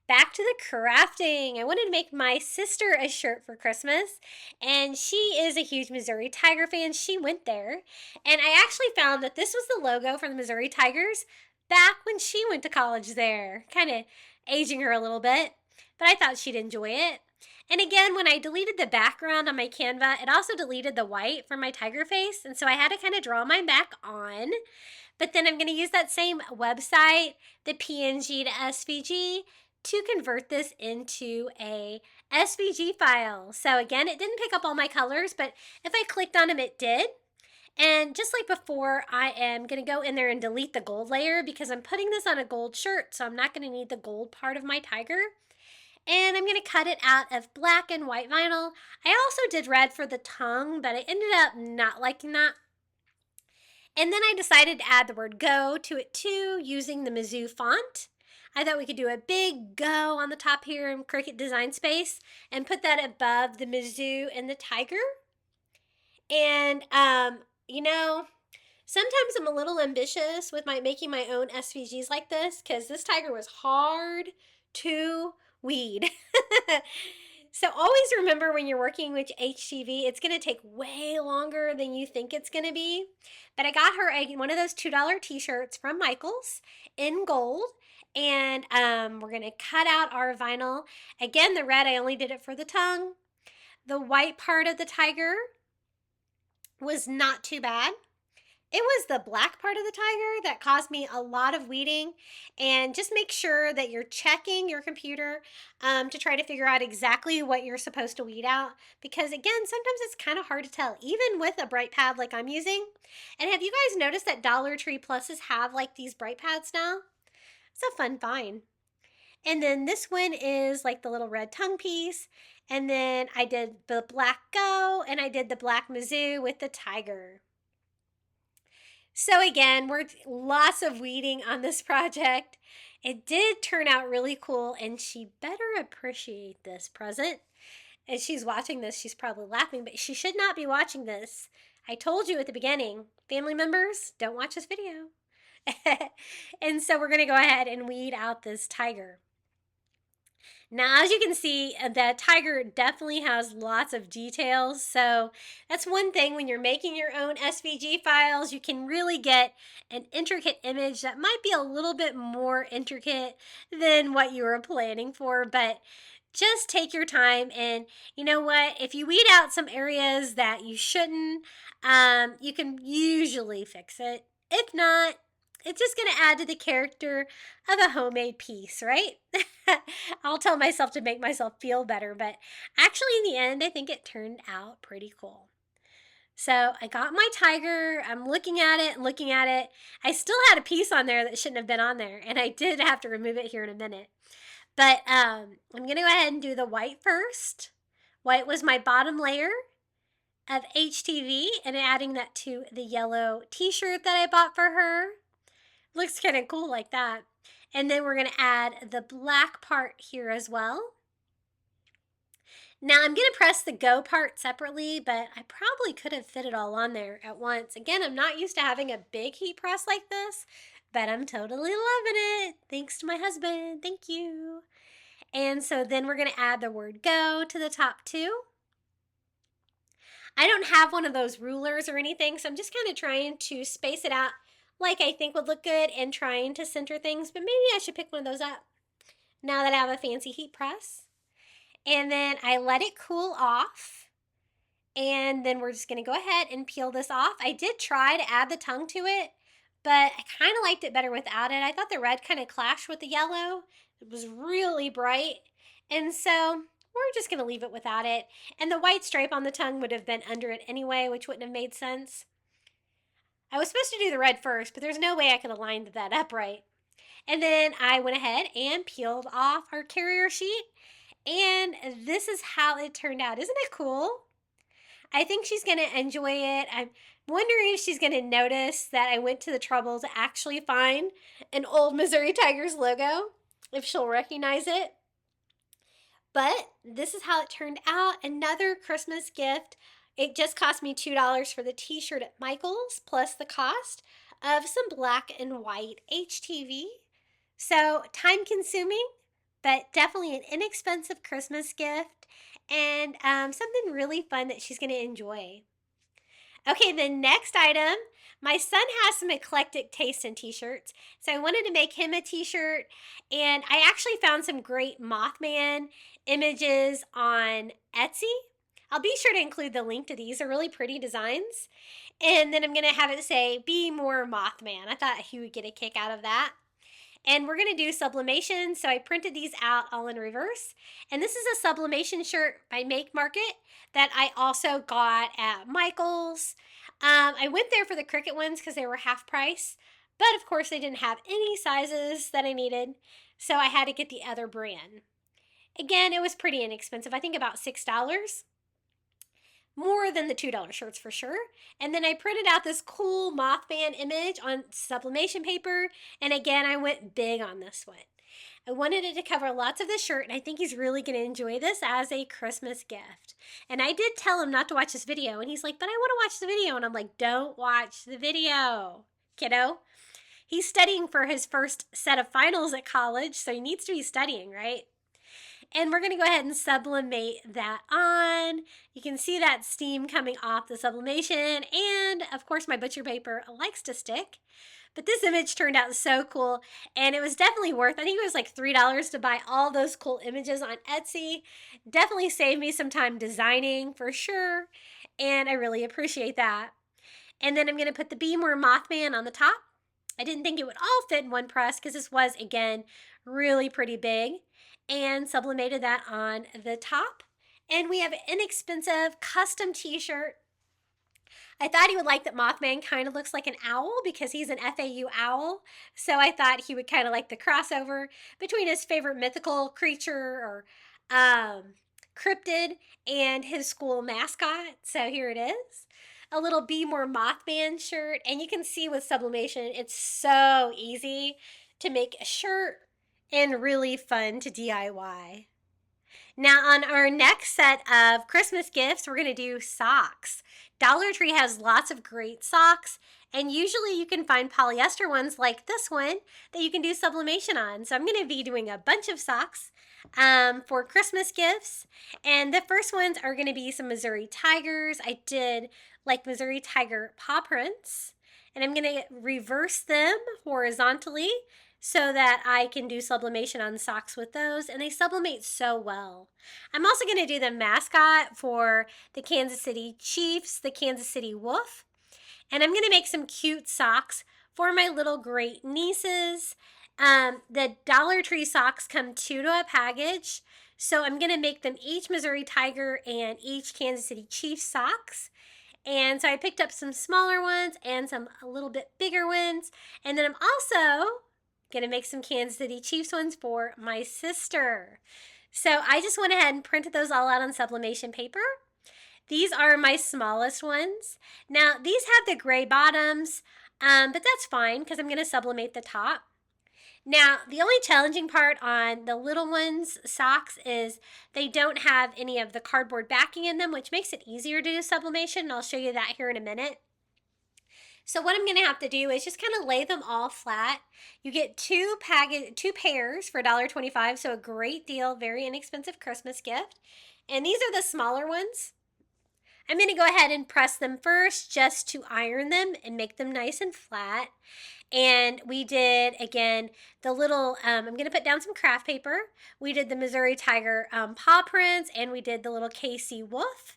Back to the crafting. I wanted to make my sister a shirt for Christmas, and she is a huge Missouri Tiger fan. She went there, and I actually found that this was the logo for the Missouri Tigers back when she went to college there. Kind of aging her a little bit, but I thought she'd enjoy it. And again, when I deleted the background on my Canva, it also deleted the white from my tiger face, and so I had to kind of draw mine back on. But then I'm going to use that same website, the PNG to SVG, to convert this into a SVG file. So again, it didn't pick up all my colors, but if I clicked on them, it did. And just like before, I am going to go in there and delete the gold layer because I'm putting this on a gold shirt, so I'm not going to need the gold part of my tiger. And I'm going to cut it out of black and white vinyl. I also did red for the tongue, but I ended up not liking that. And then I decided to add the word go to it too using the Mizzou font. I thought we could do a big go on the top here in Cricut Design Space and put that above the Mizzou and the tiger. And, you know, sometimes I'm a little ambitious with making my own SVGs like this because this tiger was hard to weed. So always remember when you're working with HTV, it's going to take way longer than you think it's going to be. But I got her one of those $2 t-shirts from Michaels in gold. And we're going to cut out our vinyl. Again, the red, I only did it for the tongue. The white part of the tiger was not too bad. It was the black part of the tiger that caused me a lot of weeding. And just make sure that you're checking your computer to try to figure out exactly what you're supposed to weed out. Because again, sometimes it's kind of hard to tell, even with a bright pad like I'm using. And have you guys noticed that Dollar Tree Pluses have like these bright pads now? It's a fun find. And then this one is like the little red tongue piece. And then I did the black go and I did the black Mizzou with the tiger. So again, we're lots of weeding on this project. It did turn out really cool, and she better appreciate this present. As she's watching this, she's probably laughing, but she should not be watching this. I told you at the beginning, family members, don't watch this video. And so we're going to go ahead and weed out this tiger. Now, as you can see, the tiger definitely has lots of details. So that's one thing when you're making your own SVG files, you can really get an intricate image that might be a little bit more intricate than what you were planning for. But just take your time, and you know what? If you weed out some areas that you shouldn't, you can usually fix it. If not, it's just going to add to the character of a homemade piece, right? I'll tell myself to make myself feel better, but actually in the end, I think it turned out pretty cool. So I got my tiger. I'm looking at it and looking at it. I still had a piece on there that shouldn't have been on there, and I did have to remove it here in a minute. But I'm going to go ahead and do the white first. White was my bottom layer of HTV, and adding that to the yellow t-shirt that I bought for her. Looks kind of cool like that. And then we're going to add the black part here as well. Now I'm going to press the go part separately, but I probably could have fit it all on there at once. Again, I'm not used to having a big heat press like this, but I'm totally loving it. Thanks to my husband. Thank you. And so then we're going to add the word go to the top too. I don't have one of those rulers or anything, so I'm just kind of trying to space it out like I think would look good and trying to center things, but maybe I should pick one of those up now that I have a fancy heat press. And then I let it cool off. And then we're just going to go ahead and peel this off. I did try to add the tongue to it, but I kind of liked it better without it. I thought the red kind of clashed with the yellow. It was really bright. And so we're just going to leave it without it. And the white stripe on the tongue would have been under it anyway, which wouldn't have made sense. I was supposed to do the red first, but there's no way I could have lined that up right. And then I went ahead and peeled off our carrier sheet. And this is how it turned out. Isn't it cool? I think she's going to enjoy it. I'm wondering if she's going to notice that I went to the trouble to actually find an old Missouri Tigers logo, if she'll recognize it. But this is how it turned out. Another Christmas gift. It just cost me $2 for the t-shirt at Michael's, plus the cost of some black and white HTV. So time consuming, but definitely an inexpensive Christmas gift and something really fun that she's going to enjoy. Okay, the next item, my son has some eclectic taste in t-shirts, so I wanted to make him a t-shirt, and I actually found some great Mothman images on Etsy. I'll be sure to include the link to these. They're really pretty designs. And then I'm going to have it say, be more Mothman. I thought he would get a kick out of that. And we're going to do sublimation, so I printed these out all in reverse. And this is a sublimation shirt by Make Market that I also got at Michael's. I went there for the Cricut ones because they were half price, but of course they didn't have any sizes that I needed, so I had to get the other brand. Again, it was pretty inexpensive. I think about $6. More than the $2 shirts for sure. And then I printed out this cool Mothman image on sublimation paper. And again, I went big on this one. I wanted it to cover lots of the shirt, and I think he's really going to enjoy this as a Christmas gift. And I did tell him not to watch this video, and he's like, but I want to watch the video. And I'm like, don't watch the video, kiddo. He's studying for his first set of finals at college, so he needs to be studying, right? And we're going to go ahead and sublimate that on. You can see that steam coming off the sublimation. And of course, my butcher paper likes to stick. But this image turned out so cool. And it was definitely worth, I think it was like $3 to buy all those cool images on Etsy. Definitely saved me some time designing for sure. And I really appreciate that. And then I'm going to put the Be More Mothman on the top. I didn't think it would all fit in one press because this was, again, really pretty big. And sublimated that on the top. And we have an inexpensive custom t-shirt. I thought he would like that Mothman kind of looks like an owl because he's an FAU owl. So I thought he would kind of like the crossover between his favorite mythical creature or cryptid and his school mascot. So here it is. A little Be More Mothman shirt. And you can see with sublimation, it's so easy to make a shirt and really fun to DIY. Now on our next set of Christmas gifts, we're going to do socks. Dollar Tree has lots of great socks, and usually you can find polyester ones like this one that you can do sublimation on. So I'm going to be doing a bunch of socks for Christmas gifts. And the first ones are going to be some Missouri Tigers. I did like Missouri Tiger paw prints, and I'm going to reverse them horizontally so that I can do sublimation on socks with those, and they sublimate so well. I'm also going to do the mascot for the Kansas City Chiefs, the Kansas City Wolf, and I'm going to make some cute socks for my little great nieces. The Dollar Tree socks come 2 to a package, so I'm going to make them each Missouri Tiger and each Kansas City Chiefs socks. And so I picked up some smaller ones and some a little bit bigger ones, and then I'm also going to make some Kansas City Chiefs ones for my sister. So I just went ahead and printed those all out on sublimation paper. These are my smallest ones. Now, these have the gray bottoms, but that's fine because I'm going to sublimate the top. Now, the only challenging part on the little ones' socks is they don't have any of the cardboard backing in them, which makes it easier to do sublimation, and I'll show you that here in a minute. So what I'm going to have to do is just kind of lay them all flat. You get two pairs for $1.25, so a great deal, very inexpensive Christmas gift. And these are the smaller ones. I'm going to go ahead and press them first just to iron them and make them nice and flat. And we did, again, the little, I'm going to put down some craft paper. We did the Missouri Tiger paw prints, and we did the little Casey wolf.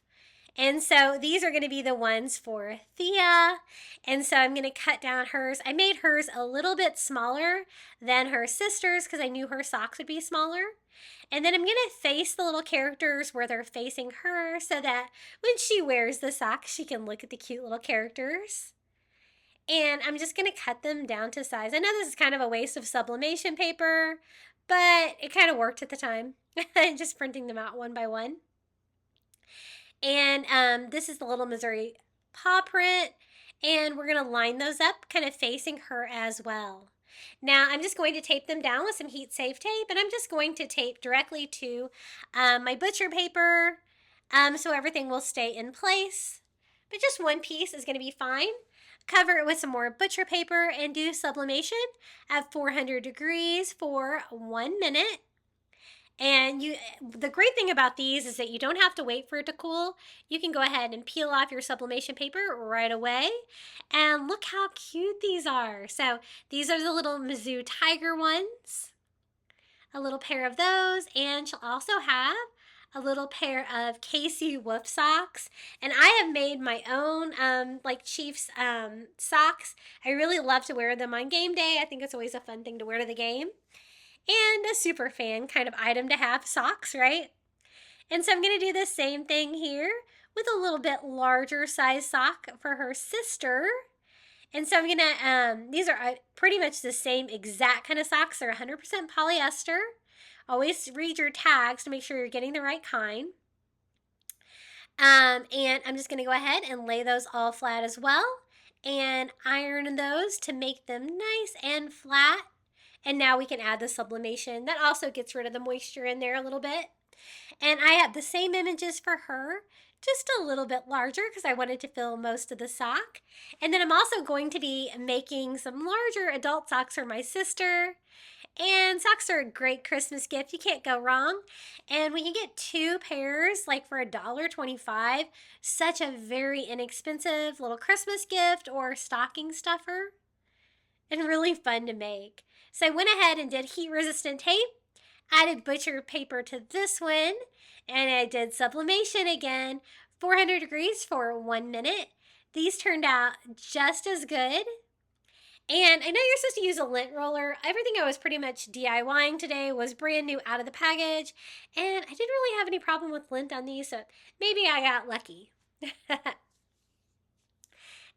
And so these are going to be the ones for Thea. And so I'm going to cut down hers. I made hers a little bit smaller than her sister's because I knew her socks would be smaller. And then I'm going to face the little characters where they're facing her so that when she wears the socks, she can look at the cute little characters. And I'm just going to cut them down to size. I know this is kind of a waste of sublimation paper, but it kind of worked at the time. Just printing them out one by one. And this is the little Missouri paw print. And we're going to line those up kind of facing her as well. Now I'm just going to tape them down with some heat safe tape, and I'm just going to tape directly to my butcher paper so everything will stay in place. But just one piece is going to be fine. Cover it with some more butcher paper and do sublimation at 400 degrees for 1 minute. And the great thing about these is that you don't have to wait for it to cool. You can go ahead and peel off your sublimation paper right away. And look how cute these are. So these are the little Mizzou Tiger ones. A little pair of those. And she'll also have a little pair of Casey Wolf socks. And I have made my own like Chiefs socks. I really love to wear them on game day. I think it's always a fun thing to wear to the game. And a super fan kind of item to have, socks, right? And so I'm going to do the same thing here with a little bit larger size sock for her sister. And so I'm going to, these are pretty much the same exact kind of socks. They're 100% polyester. Always read your tags to make sure you're getting the right kind. And I'm just going to go ahead and lay those all flat as well and iron those to make them nice and flat. And now we can add the sublimation. That also gets rid of the moisture in there a little bit. And I have the same images for her, just a little bit larger because I wanted to fill most of the sock. And then I'm also going to be making some larger adult socks for my sister. And socks are a great Christmas gift. You can't go wrong. And when you get two pairs, like for $1.25, such a very inexpensive little Christmas gift or stocking stuffer. And really fun to make. So I went ahead and did heat resistant tape, added butcher paper to this one, and I did sublimation again, 400 degrees for 1 minute. These turned out just as good. And I know you're supposed to use a lint roller. Everything I was pretty much DIYing today was brand new out of the package, and I didn't really have any problem with lint on these, so maybe I got lucky.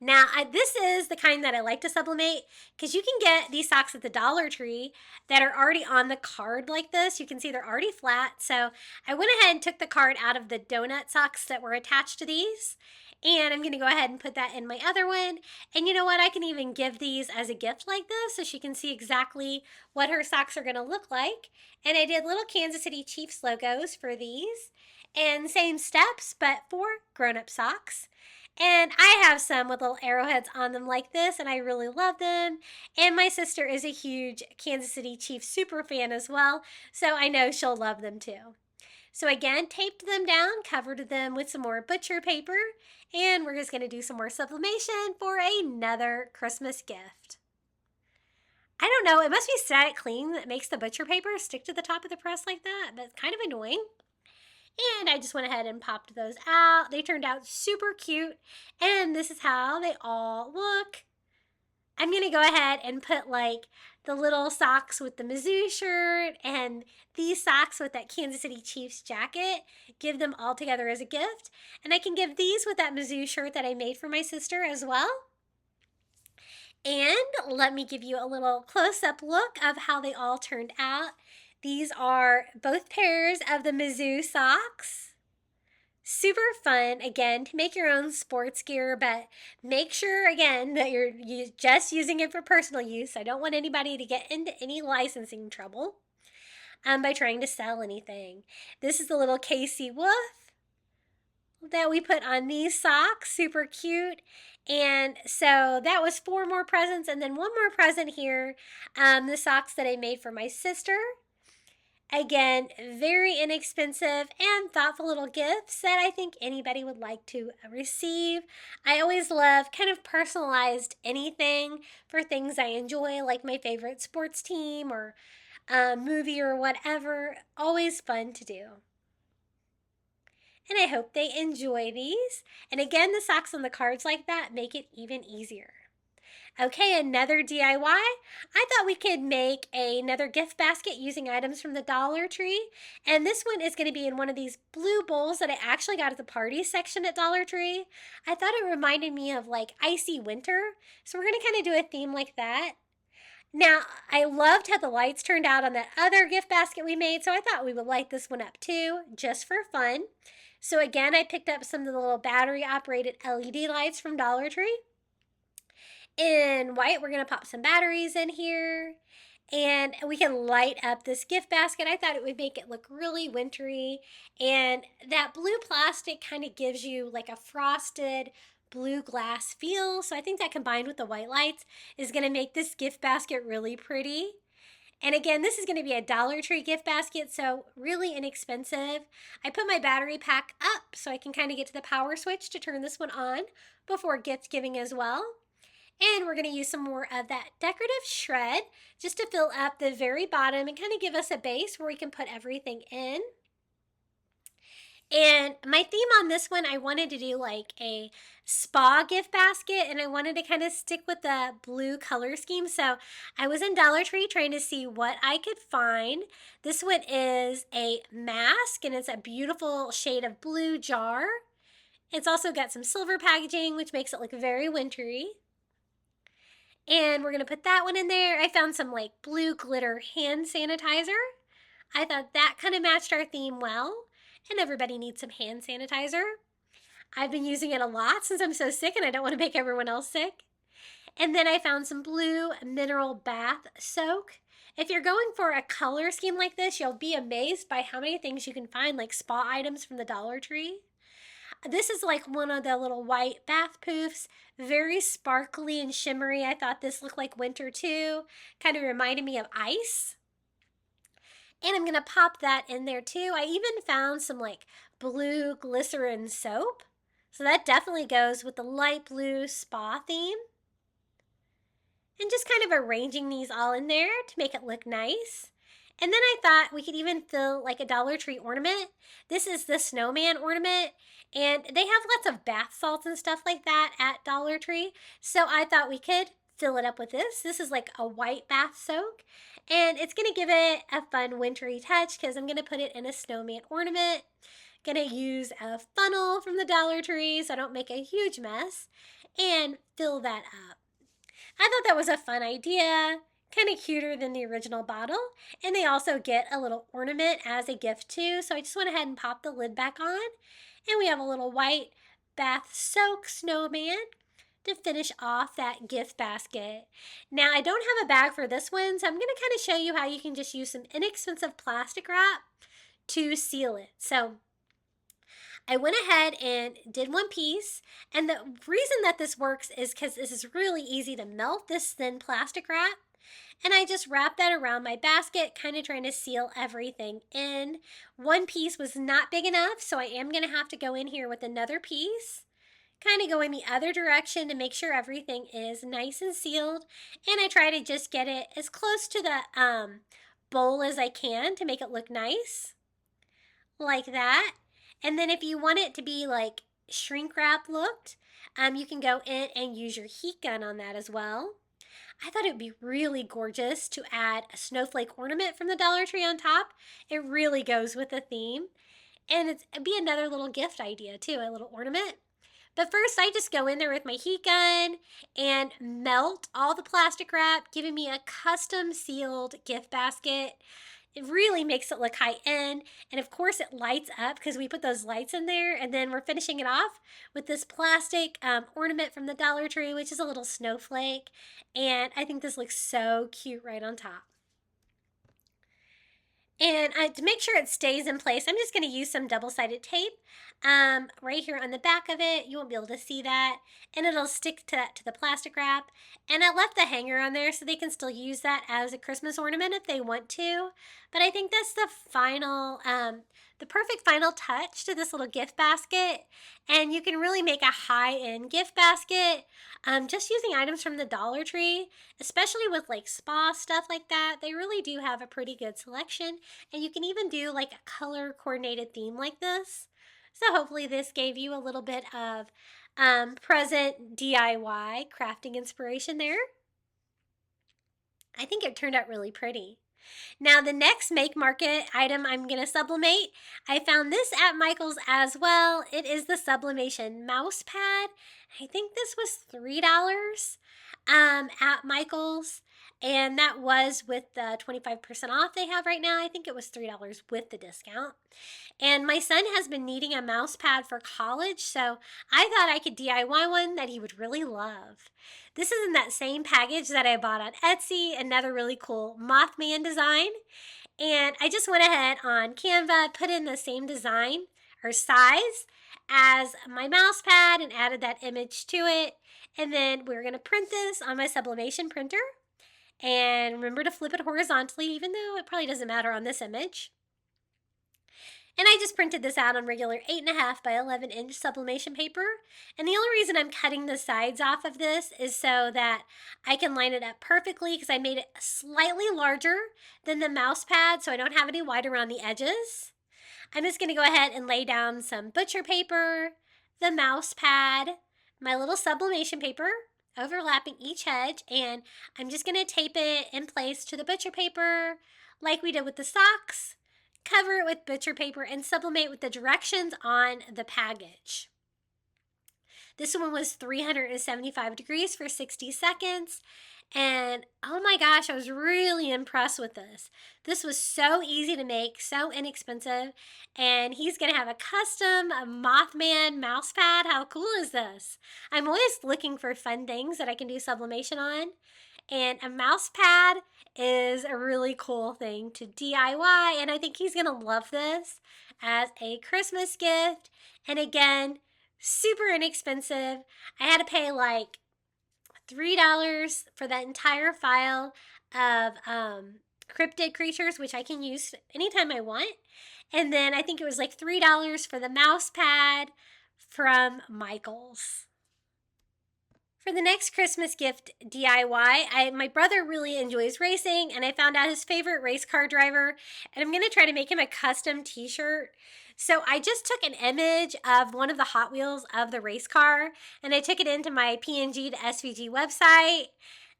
Now, this is the kind that I like to sublimate because you can get these socks at the Dollar Tree that are already on the card like this. You can see they're already flat. So I went ahead and took the card out of the donut socks that were attached to these. And I'm going to go ahead and put that in my other one. And you know what? I can even give these as a gift like this so she can see exactly what her socks are going to look like. And I did little Kansas City Chiefs logos for these. And same steps, but for grown-up socks. And I have some with little arrowheads on them like this, and I really love them. And my sister is a huge Kansas City Chiefs super fan as well, so I know she'll love them too. So again, taped them down, covered them with some more butcher paper, and we're just going to do some more sublimation for another Christmas gift. I don't know, it must be static cling that makes the butcher paper stick to the top of the press like that, but it's kind of annoying. And I just went ahead and popped those out. They turned out super cute. And this is how they all look. I'm going to go ahead and put like the little socks with the Mizzou shirt and these socks with that Kansas City Chiefs jacket. Give them all together as a gift. And I can give these with that Mizzou shirt that I made for my sister as well. And let me give you a little close-up look of how they all turned out. These are both pairs of the Mizzou socks. Super fun, again, to make your own sports gear, but make sure, again, that you're just using it for personal use. I don't want anybody to get into any licensing trouble by trying to sell anything. This is the little Casey Wolf that we put on these socks. Super cute. And so that was 4 more presents, and then 1 more present here. The socks that I made for my sister. Again, very inexpensive and thoughtful little gifts that I think anybody would like to receive. I always love kind of personalized anything for things I enjoy, like my favorite sports team or movie or whatever. Always fun to do. And I hope they enjoy these. And again, the socks on the cards like that make it even easier. Okay, another DIY. I thought we could make another gift basket using items from the Dollar Tree. And this one is going to be in one of these blue bowls that I actually got at the party section at Dollar Tree. I thought it reminded me of like icy winter. So we're going to kind of do a theme like that. Now, I loved how the lights turned out on that other gift basket we made, so I thought we would light this one up too, just for fun. So again, I picked up some of the little battery-operated LED lights from Dollar Tree. In white, we're going to pop some batteries in here, and we can light up this gift basket. I thought it would make it look really wintry, and that blue plastic kind of gives you like a frosted blue glass feel. So I think that combined with the white lights is going to make this gift basket really pretty. And again, this is going to be a Dollar Tree gift basket, so really inexpensive. I put my battery pack up so I can kind of get to the power switch to turn this one on before gift giving as well. And we're going to use some more of that decorative shred just to fill up the very bottom and kind of give us a base where we can put everything in. And my theme on this one, I wanted to do like a spa gift basket, and I wanted to kind of stick with the blue color scheme. So I was in Dollar Tree trying to see what I could find. This one is a mask, and it's a beautiful shade of blue jar. It's also got some silver packaging, which makes it look very wintry. And we're going to put that one in there. I found some like blue glitter hand sanitizer. I thought that kind of matched our theme well. And everybody needs some hand sanitizer. I've been using it a lot since I'm so sick and I don't want to make everyone else sick. And then I found some blue mineral bath soak. If you're going for a color scheme like this, you'll be amazed by how many things you can find, like spa items from the Dollar Tree. This is like one of the little white bath poofs, very sparkly and shimmery. I thought this looked like winter too. Kind of reminded me of ice. And I'm going to pop that in there too. I even found some like blue glycerin soap. So that definitely goes with the light blue spa theme. And just kind of arranging these all in there to make it look nice. And then I thought we could even fill like a Dollar Tree ornament. This is the snowman ornament. And they have lots of bath salts and stuff like that at Dollar Tree. So I thought we could fill it up with this. This is like a white bath soak. And it's going to give it a fun wintry touch because I'm going to put it in a snowman ornament. Going to use a funnel from the Dollar Tree so I don't make a huge mess. And fill that up. I thought that was a fun idea. Kind of cuter than the original bottle. And they also get a little ornament as a gift too. So I just went ahead and popped the lid back on. And we have a little white bath soak snowman to finish off that gift basket. Now, I don't have a bag for this one, so I'm going to kind of show you how you can just use some inexpensive plastic wrap to seal it. So I went ahead and did one piece, and the reason that this works is because this is really easy to melt, this thin plastic wrap. And I just wrapped that around my basket, kind of trying to seal everything in. One piece was not big enough, so I am going to have to go in here with another piece. Kind of go in the other direction to make sure everything is nice and sealed. And I try to just get it as close to the bowl as I can to make it look nice. Like that. And then if you want it to be like shrink wrap looked, you can go in and use your heat gun on that as well. I thought it would be really gorgeous to add a snowflake ornament from the Dollar Tree on top. It really goes with the theme. And it'd be another little gift idea too, a little ornament. But first I just go in there with my heat gun and melt all the plastic wrap, giving me a custom sealed gift basket. It really makes it look high end. And of course it lights up because we put those lights in there. And then we're finishing it off with this plastic ornament from the Dollar Tree, which is a little snowflake. And I think this looks so cute right on top. And to make sure it stays in place, I'm just going to use some double-sided tape right here on the back of it. You won't be able to see that. And it'll stick to the plastic wrap. And I left the hanger on there so they can still use that as a Christmas ornament if they want to. But I think that's the perfect final touch to this little gift basket. And you can really make a high-end gift basket just using items from the Dollar Tree, especially with like spa stuff like that. They really do have a pretty good selection. And you can even do like a color coordinated theme like this. So hopefully this gave you a little bit of present DIY crafting inspiration there. I think it turned out really pretty. Now the next Make Market item I'm going to sublimate, I found this at Michael's as well. It is the sublimation mouse pad. I think this was $3 at Michael's. And that was with the 25% off they have right now. I think it was $3 with the discount. And my son has been needing a mouse pad for college, so I thought I could DIY one that he would really love. This is in that same package that I bought on Etsy, another really cool Mothman design. And I just went ahead on Canva, put in the same design or size as my mouse pad and added that image to it. And then we're going to print this on my sublimation printer. And remember to flip it horizontally, even though it probably doesn't matter on this image. And I just printed this out on regular 8.5 by 11-inch sublimation paper. And the only reason I'm cutting the sides off of this is so that I can line it up perfectly, because I made it slightly larger than the mouse pad so I don't have any white around the edges. I'm just going to go ahead and lay down some butcher paper, the mouse pad, my little sublimation paper, overlapping each edge, and I'm just going to tape it in place to the butcher paper like we did with the socks. Cover it with butcher paper and sublimate with the directions on the package. This one was 375 degrees for 60 seconds. And oh my gosh, I was really impressed with this. This was so easy to make, so inexpensive. And he's going to have a custom Mothman mouse pad. How cool is this? I'm always looking for fun things that I can do sublimation on. And a mouse pad is a really cool thing to DIY. And I think he's going to love this as a Christmas gift. And again, super inexpensive. I had to pay like $3 for that entire file of cryptid creatures, which I can use anytime I want. And then I think it was like $3 for the mouse pad from Michael's. For the next Christmas gift DIY, my brother really enjoys racing, and I found out his favorite race car driver, and I'm going to try to make him a custom t-shirt. So I just took an image of one of the Hot Wheels of the race car, and I took it into my PNG to SVG website,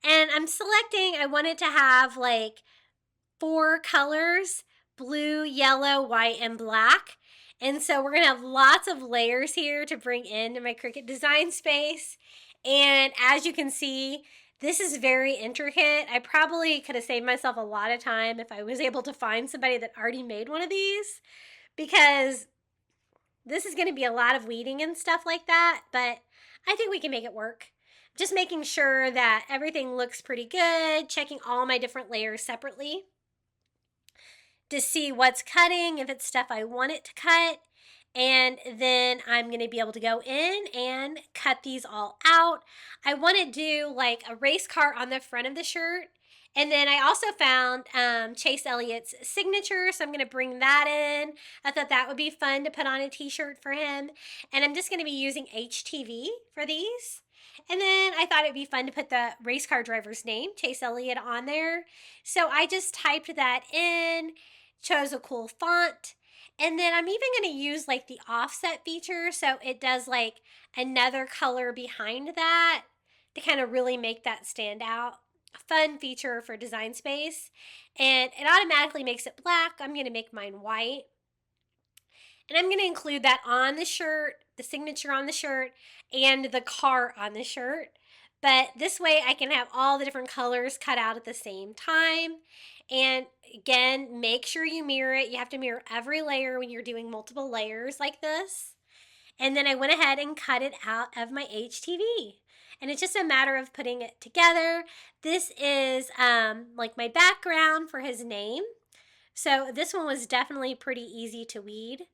and I'm selecting, I wanted to have like 4 colors, blue, yellow, white, and black. And so we're going to have lots of layers here to bring into my Cricut design space. And as you can see, this is very intricate. I probably could have saved myself a lot of time if I was able to find somebody that already made one of these, because this is going to be a lot of weeding and stuff like that, but I think we can make it work. Just making sure that everything looks pretty good, checking all my different layers separately to see what's cutting, if it's stuff I want it to cut. And then I'm going to be able to go in and cut these all out. I want to do like a race car on the front of the shirt. And then I also found Chase Elliott's signature, so I'm going to bring that in. I thought that would be fun to put on a t-shirt for him. And I'm just going to be using HTV for these. And then I thought it'd be fun to put the race car driver's name, Chase Elliott, on there. So I just typed that in, chose a cool font. And then I'm even going to use like the offset feature, so it does like another color behind that to kind of really make that stand out. A fun feature for design space. And it automatically makes it black. I'm going to make mine white. And I'm going to include that on the shirt, the signature on the shirt, and the car on the shirt. But this way I can have all the different colors cut out at the same time. And again, make sure you mirror it. You have to mirror every layer when you're doing multiple layers like this. And then I went ahead and cut it out of my HTV. And it's just a matter of putting it together. This is like my background for his name. So this one was definitely pretty easy to weed.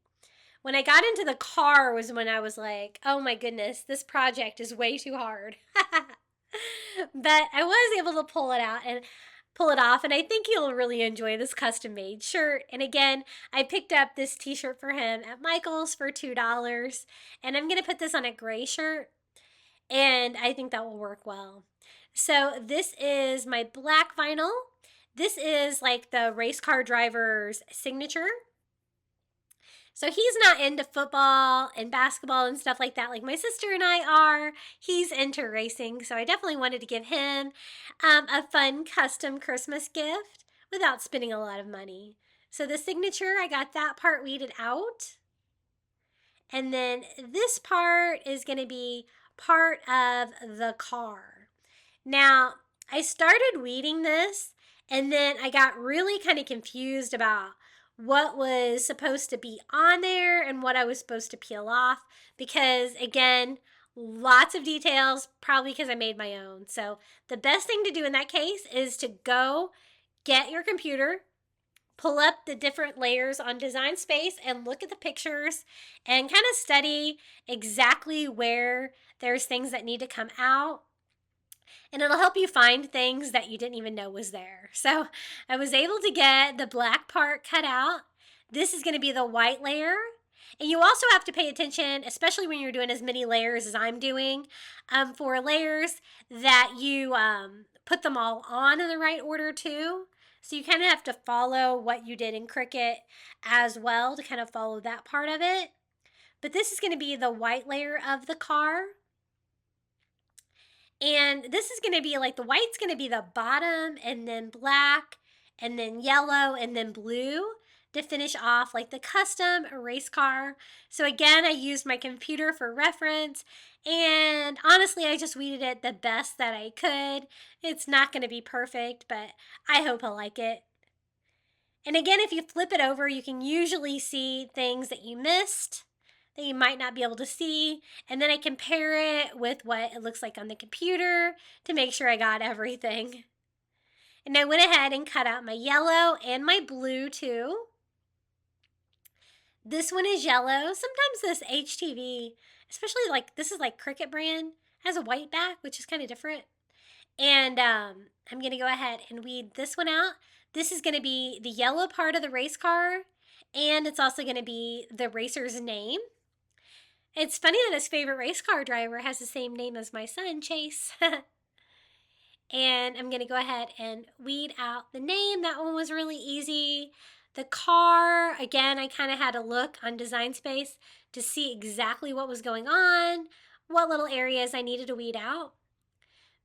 When I got into the car was when I was like, oh my goodness, this project is way too hard. But I was able to pull it out and pull it off, and I think he'll really enjoy this custom made shirt. And again, I picked up this t-shirt for him at Michael's for $2, and I'm going to put this on a gray shirt, and I think that will work well. So this is my black vinyl. This is like the race car driver's signature. So he's not into football and basketball and stuff like that like my sister and I are. He's into racing, so I definitely wanted to give him a fun custom Christmas gift without spending a lot of money. So the signature, I got that part weeded out. And then this part is going to be part of the car. Now, I started weeding this, and then I got really kind of confused about what was supposed to be on there and what I was supposed to peel off because, again, lots of details, probably because I made my own. So the best thing to do in that case is to go get your computer, pull up the different layers on Design Space and look at the pictures and kind of study exactly where there's things that need to come out. And it'll help you find things that you didn't even know was there. So I was able to get the black part cut out. This is going to be the white layer. And you also have to pay attention, especially when you're doing as many layers as I'm doing, for layers that you put them all on in the right order too. So you kind of have to follow what you did in Cricut as well to kind of follow that part of it. But this is going to be the white layer of the car. And this is going to be like the white's going to be the bottom, and then black, and then yellow, and then blue to finish off like the custom race car. So again, I used my computer for reference, and honestly, I just weeded it the best that I could. It's not going to be perfect, but I hope he'll like it. And again, if you flip it over, you can usually see things that you missed that you might not be able to see, and then I compare it with what it looks like on the computer to make sure I got everything. And I went ahead and cut out my yellow and my blue too. This one is yellow. Sometimes this HTV, especially like this is like Cricut brand, has a white back, which is kind of different. And I'm going to go ahead and weed this one out. This is going to be the yellow part of the race car, and it's also going to be the racer's name. It's funny that his favorite race car driver has the same name as my son, Chase. And I'm going to go ahead and weed out the name. That one was really easy. The car, again, I kind of had to look on Design Space to see exactly what was going on, what little areas I needed to weed out.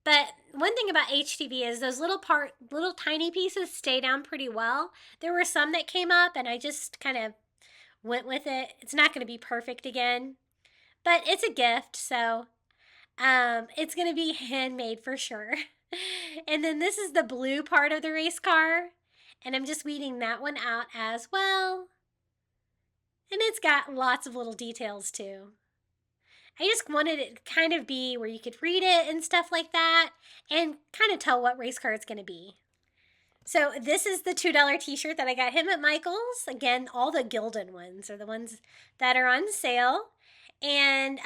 But one thing about HTV is those little tiny pieces stay down pretty well. There were some that came up and I just kind of went with it. It's not going to be perfect again. But it's a gift, so it's going to be handmade for sure. And then this is the blue part of the race car, and I'm just weeding that one out as well. And it's got lots of little details too. I just wanted it to kind of be where you could read it and stuff like that, and kind of tell what race car it's going to be. So this is the $2 t-shirt that I got him at Michael's. Again, all the Gildan ones are the ones that are on sale. And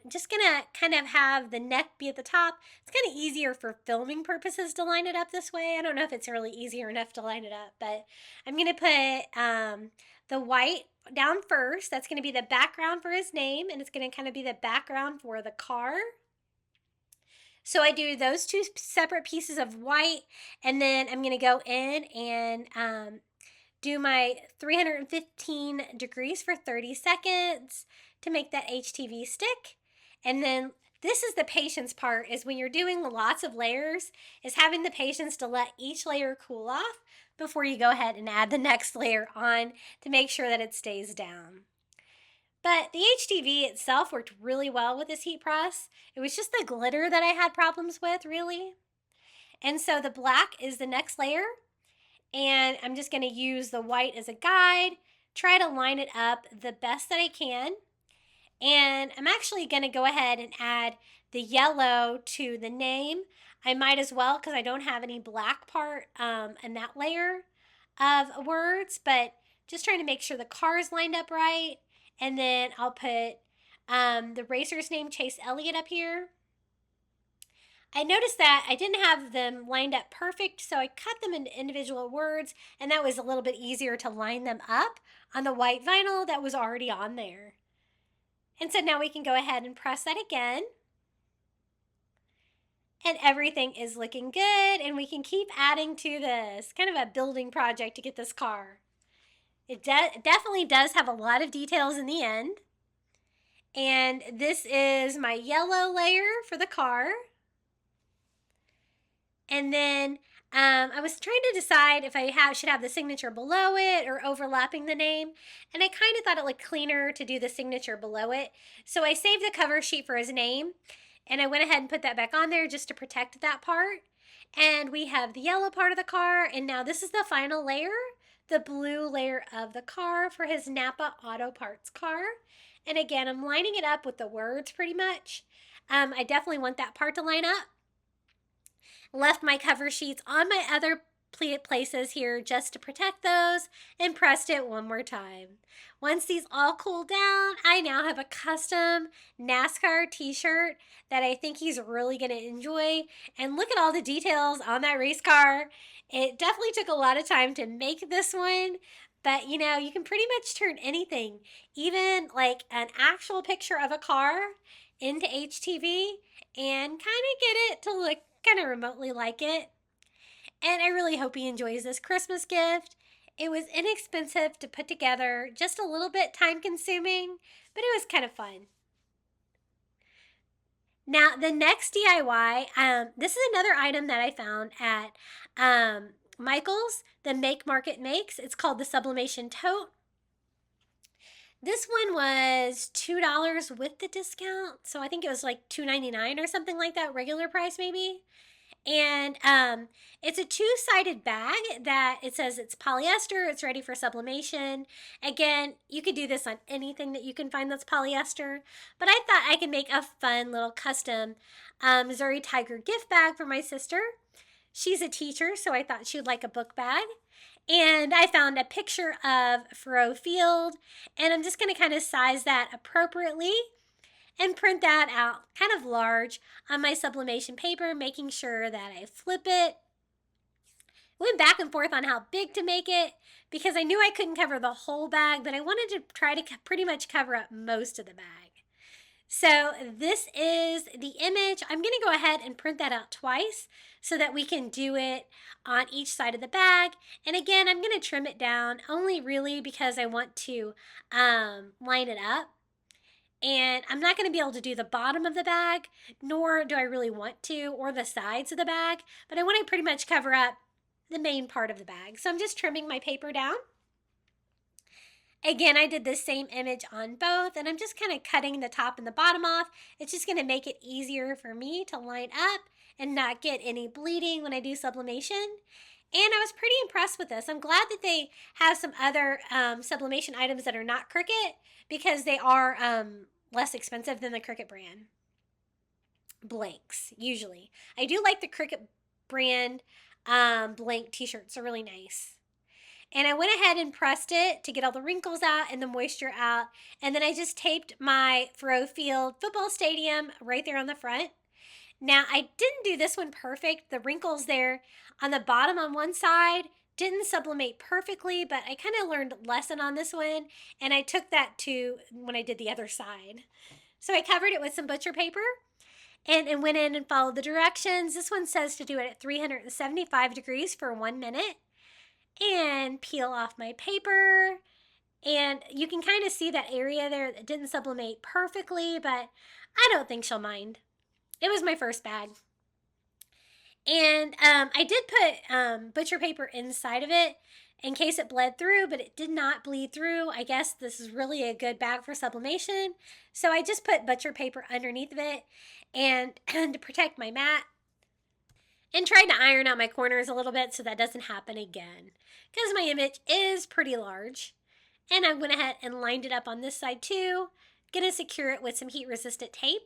just going to kind of have the neck be at the top. It's kind of easier for filming purposes to line it up this way. I don't know if it's really easier enough to line it up, but I'm going to put the white down first. That's going to be the background for his name, and it's going to kind of be the background for the car. So I do those two separate pieces of white, and then I'm going to go in and do my 315 degrees for 30 seconds to make that HTV stick. And then this is the patience part, is when you're doing lots of layers, is having the patience to let each layer cool off before you go ahead and add the next layer on to make sure that it stays down. But the HTV itself worked really well with this heat press. It was just the glitter that I had problems with, really. And so the black is the next layer. And I'm just going to use the white as a guide, try to line it up the best that I can. And I'm actually going to go ahead and add the yellow to the name. I might as well because I don't have any black part in that layer of words, but just trying to make sure the car is lined up right. And then I'll put the racer's name, Chase Elliott, up here. I noticed that I didn't have them lined up perfect, so I cut them into individual words, and that was a little bit easier to line them up on the white vinyl that was already on there. And so now we can go ahead and press that again. And everything is looking good, and we can keep adding to this. Kind of a building project to get this car. It definitely does have a lot of details in the end. And this is my yellow layer for the car. And then I was trying to decide if I should have the signature below it or overlapping the name. And I kind of thought it looked cleaner to do the signature below it. So I saved the cover sheet for his name. And I went ahead and put that back on there just to protect that part. And we have the yellow part of the car. And now this is the final layer, the blue layer of the car for his Napa Auto Parts car. And again, I'm lining it up with the words pretty much. I definitely want that part to line up. Left my cover sheets on my other places here just to protect those, and pressed it one more time. Once these all cool down, I now have a custom NASCAR t-shirt that I think he's really going to enjoy. And look at all the details on that race car. It definitely took a lot of time to make this one, but you know, you can pretty much turn anything, even like an actual picture of a car, into HTV and kind of get it to look kind of remotely like it. And I really hope he enjoys this Christmas gift. It was inexpensive to put together, just a little bit time consuming, but it was kind of fun. Now the next DIY, this is another item that I found at Michael's, the Make Market Makes. It's called the Sublimation Tote. This one was $2 with the discount, so I think it was like $2.99 or something like that, regular price maybe. And it's a two-sided bag that it says it's polyester, it's ready for sublimation. Again, you could do this on anything that you can find that's polyester, but I thought I could make a fun little custom Missouri Tiger gift bag for my sister. She's a teacher, so I thought she would like a book bag. And I found a picture of Furrow Field, and I'm just going to kind of size that appropriately and print that out kind of large on my sublimation paper, making sure that I flip it. Went back and forth on how big to make it because I knew I couldn't cover the whole bag, but I wanted to try to pretty much cover up most of the bag. So this is the image. I'm going to go ahead and print that out twice so that we can do it on each side of the bag. And again, I'm going to trim it down only really because I want to line it up. And I'm not going to be able to do the bottom of the bag, nor do I really want to, or the sides of the bag, but I want to pretty much cover up the main part of the bag. So I'm just trimming my paper down. Again, I did the same image on both, and I'm just kind of cutting the top and the bottom off. It's just going to make it easier for me to line up and not get any bleeding when I do sublimation. And I was pretty impressed with this. I'm glad that they have some other sublimation items that are not Cricut because they are less expensive than the Cricut brand blanks, usually. I do like the Cricut brand blank t-shirts. They're really nice. And I went ahead and pressed it to get all the wrinkles out and the moisture out. And then I just taped my Furrow Field football stadium right there on the front. Now, I didn't do this one perfect. The wrinkles there on the bottom on one side didn't sublimate perfectly, but I kind of learned a lesson on this one, and I took that to when I did the other side. So I covered it with some butcher paper and went in and followed the directions. This one says to do it at 375 degrees for 1 minute. And peel off my paper. And you can kind of see that area there that didn't sublimate perfectly, but I don't think she'll mind. It was my first bag. And I did put butcher paper inside of it in case it bled through, but it did not bleed through. I guess this is really a good bag for sublimation. So I just put butcher paper underneath of it and to protect my mat, and tried to iron out my corners a little bit so that doesn't happen again, because my image is pretty large. And I went ahead and lined it up on this side too. Gonna secure it with some heat resistant tape.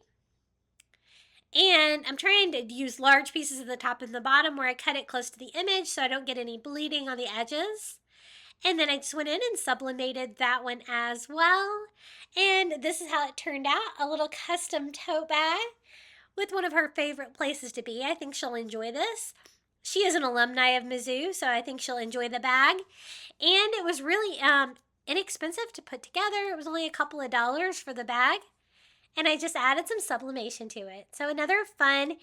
And I'm trying to use large pieces of the top and the bottom where I cut it close to the image so I don't get any bleeding on the edges. And then I just went in and sublimated that one as well. And this is how it turned out, a little custom tote bag with one of her favorite places to be. I think she'll enjoy this. She is an alumni of Mizzou, so I think she'll enjoy the bag. And it was really inexpensive to put together. It was only a couple of dollars for the bag. And I just added some sublimation to it. So another fun,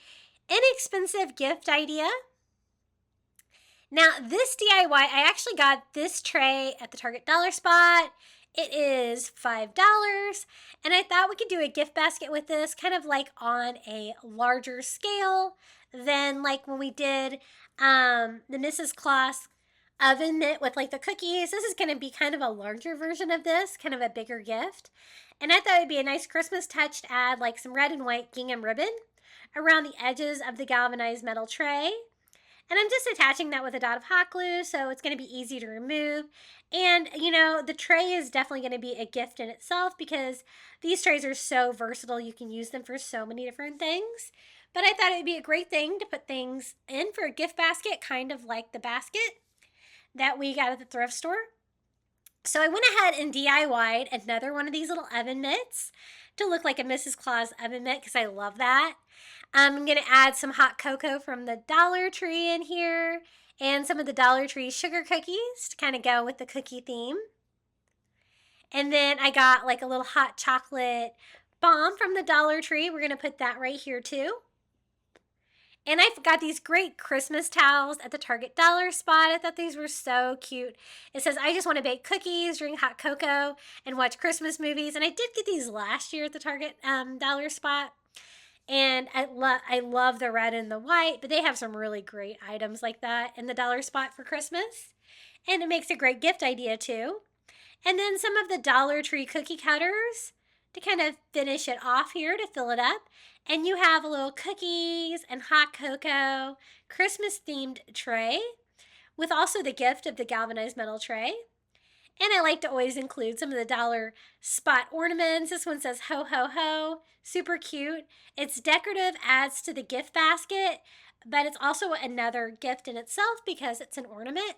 inexpensive gift idea. Now this DIY, I actually got this tray at the Target dollar spot. It is $5. And I thought we could do a gift basket with this, kind of like on a larger scale than like when we did the Mrs. Claus oven mitt with like the cookies. This is going to be kind of a larger version of this, kind of a bigger gift. And I thought it would be a nice Christmas touch to add like some red and white gingham ribbon around the edges of the galvanized metal tray. And I'm just attaching that with a dot of hot glue, so it's going to be easy to remove. And, you know, the tray is definitely going to be a gift in itself because these trays are so versatile. You can use them for so many different things. But I thought it would be a great thing to put things in for a gift basket, kind of like the basket that we got at the thrift store. So I went ahead and DIY'd another one of these little oven mitts to look like a Mrs. Claus oven mitt because I love that. I'm going to add some hot cocoa from the Dollar Tree in here and some of the Dollar Tree sugar cookies to kind of go with the cookie theme. And then I got like a little hot chocolate bomb from the Dollar Tree. We're going to put that right here too. And I got these great Christmas towels at the Target dollar spot. I thought these were so cute. It says, I just want to bake cookies, drink hot cocoa, and watch Christmas movies. And I did get these last year at the Target dollar spot. And I love the red and the white, but they have some really great items like that in the dollar spot for Christmas. And it makes a great gift idea too. And then some of the Dollar Tree cookie cutters to kind of finish it off here to fill it up. And you have a little cookies and hot cocoa Christmas themed tray with also the gift of the galvanized metal tray. And I like to always include some of the dollar spot ornaments. This one says ho ho ho, super cute. It's decorative, adds to the gift basket, but it's also another gift in itself because it's an ornament.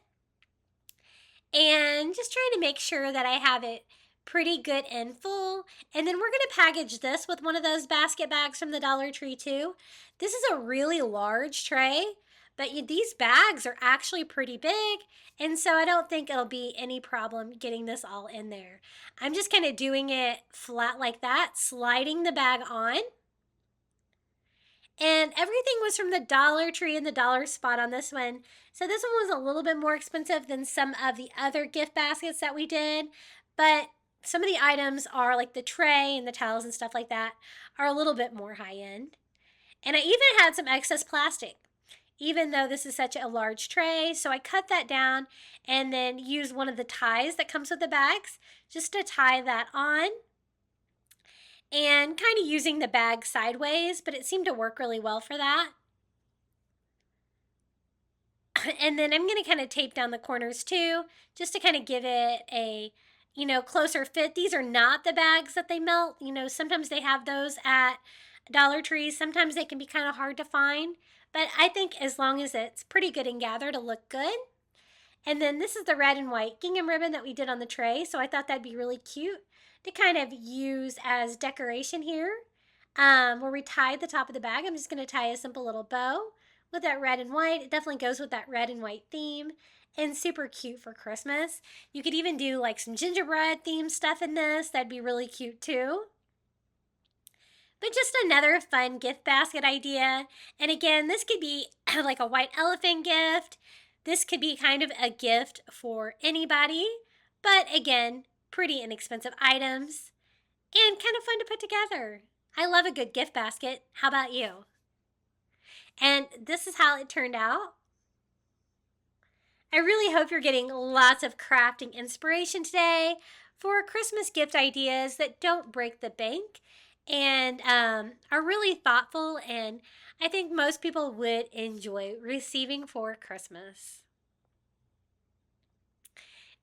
And just trying to make sure that I have it pretty good and full. And then we're going to package this with one of those basket bags from the Dollar Tree too. This is a really large tray, but these bags are actually pretty big, and so I don't think it'll be any problem getting this all in there. I'm just kind of doing it flat like that, sliding the bag on. And everything was from the Dollar Tree and the dollar spot on this one. So this one was a little bit more expensive than some of the other gift baskets that we did, but some of the items are like the tray and the towels and stuff like that are a little bit more high end. And I even had some excess plastic, even though this is such a large tray. So I cut that down and then used one of the ties that comes with the bags just to tie that on. And kind of using the bag sideways, but it seemed to work really well for that. And then I'm going to kind of tape down the corners too, just to kind of give it a, closer fit. These are not the bags that they melt. Sometimes they have those at Dollar Tree. Sometimes they can be kind of hard to find. But I think as long as it's pretty good and gathered, it'll look good. And then this is the red and white gingham ribbon that we did on the tray. So I thought that'd be really cute to kind of use as decoration here. Where we tied the top of the bag, I'm just going to tie a simple little bow with that red and white. It definitely goes with that red and white theme and super cute for Christmas. You could even do like some gingerbread themed stuff in this. That'd be really cute too. But just another fun gift basket idea. And again, this could be like a white elephant gift. This could be kind of a gift for anybody. But again, pretty inexpensive items and kind of fun to put together. I love a good gift basket. How about you? And this is how it turned out. I really hope you're getting lots of crafting inspiration today for Christmas gift ideas that don't break the bank and are really thoughtful, and I think most people would enjoy receiving for Christmas.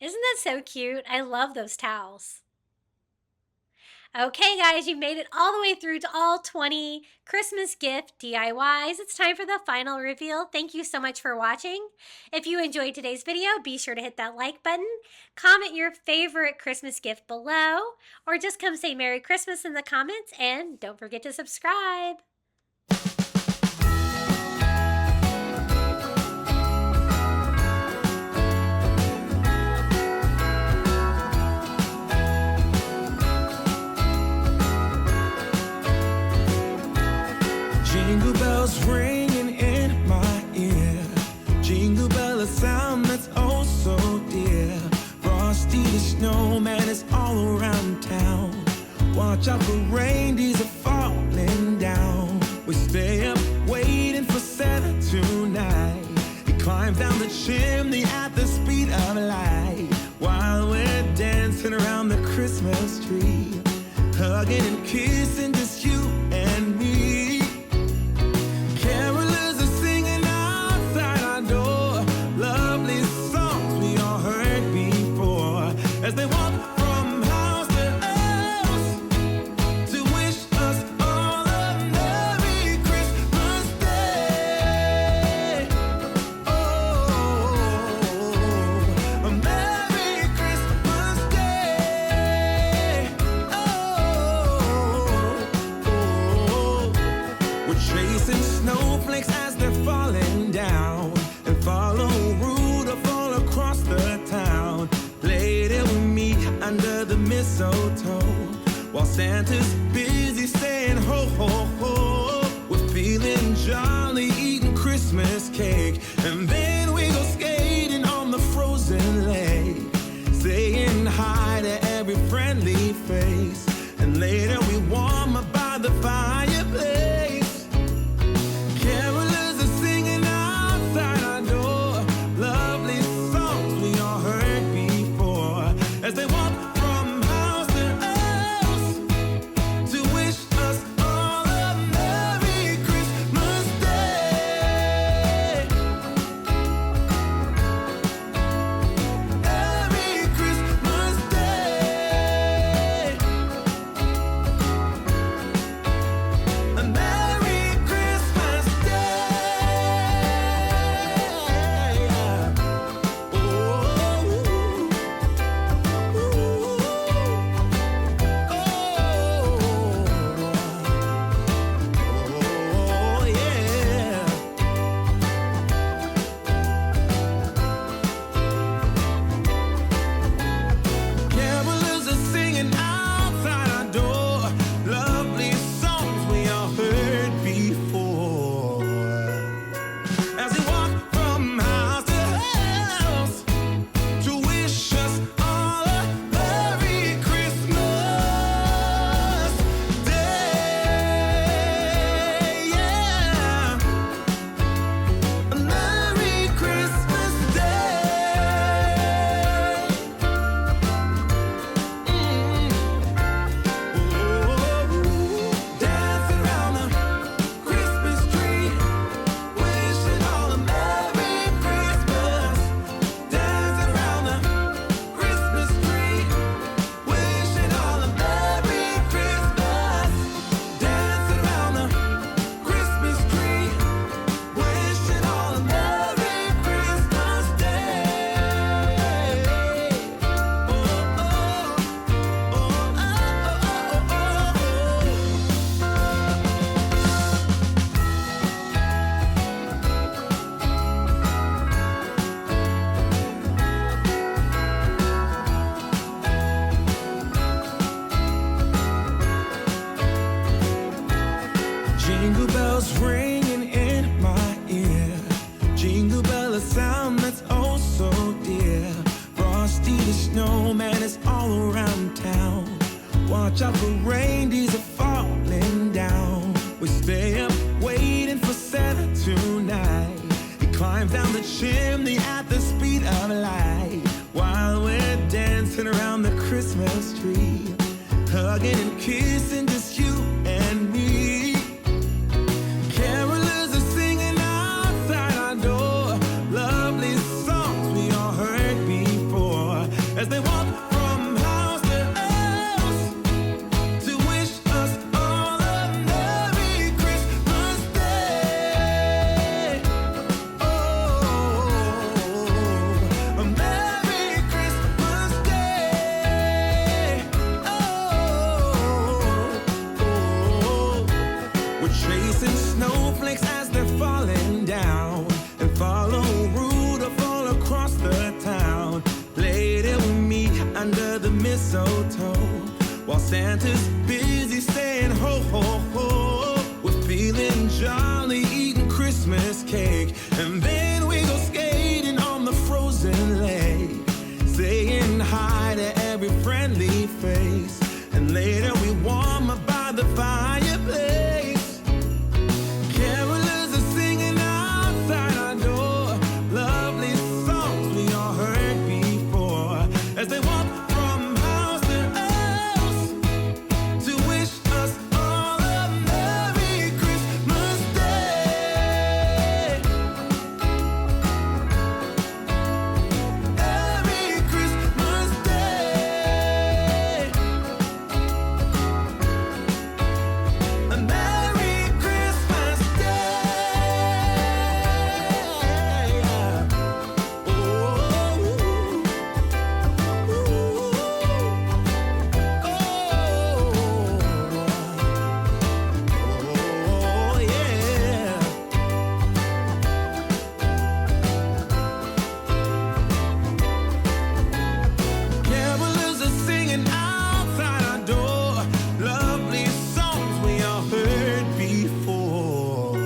Isn't that so cute? I love those towels. Okay, guys, you made it all the way through to all 20 Christmas gift DIYs. It's time for the final reveal. Thank you so much for watching. If you enjoyed today's video, be sure to hit that like button, comment your favorite Christmas gift below, or just come say Merry Christmas in the comments, and don't forget to subscribe. Jingle bells ringing in my ear. Jingle bell, a sound that's oh so dear. Frosty the snowman is all around town. Watch out for reindeers are falling down. We stay up waiting for Santa tonight. He climbs down the chimney at the speed of light, while we're dancing around the Christmas tree, hugging and kissing just you and me. Carolers are singing outside our door, lovely songs we all heard before, as they walk from house to house to wish us all a Merry Christmas Day. Oh, a Merry Christmas Day. Oh, we're chasing snowflakes as they're falling down, and follow Rudolph all across the town. Later we meet under the mistletoe, while Santa's busy saying ho ho ho. We're feeling jolly, eating Christmas cake, and then we go skating on the frozen lake, saying hi to every friendly face, and later we warm up by the fireplace. Carolers are singing outside our door, lovely songs we all heard before, as they walk from house to house to wish us all a Merry Christmas Day. Merry Christmas Day. A Merry Christmas Day. Oh, yeah. Carolers are singing outside our door, lovely songs we all heard before, as we walk from house to house to wish us all a Merry Christmas Day. Yeah, a Merry Christmas Day. Dancing around the Christmas tree, wishing all a Merry Christmas. Dancing around the Christmas tree, wishing all a Merry Christmas. Dancing around the Christmas tree, wishing all a Merry Christmas Day. Jingle bells ringing in my ear. Jingle bell, a sound that's oh so dear. Frosty the snowman is all around town. Watch out for reindeers are falling down. We stay up waiting for Santa tonight. He climbs climbs down the chimney at the speed of light, while we're dancing around the Christmas tree, hugging and kissing, just you and me. Carolers are singing outside our door, lovely songs we all heard before, as they walk from house to house to wish us all a Merry Christmas Day. Oh, a Merry Christmas Day. We're chasing snowflakes as they're falling down, and follow Rudolph all across the town. Later we meet under the mistletoe, while Santa's busy saying ho, ho, ho. We're feeling jolly, eating Christmas cake, and then we go skating on the frozen lake, saying hi to every friendly face, and later we warm up by the fireplace. Carolers are singing outside our door, lovely songs we all heard before, as they walk from house to house to wish us all a Merry Christmas Day. Merry Christmas Day. A Merry Christmas Day. Oh, yeah. Carolers are singing outside our door, lovely songs we all heard before,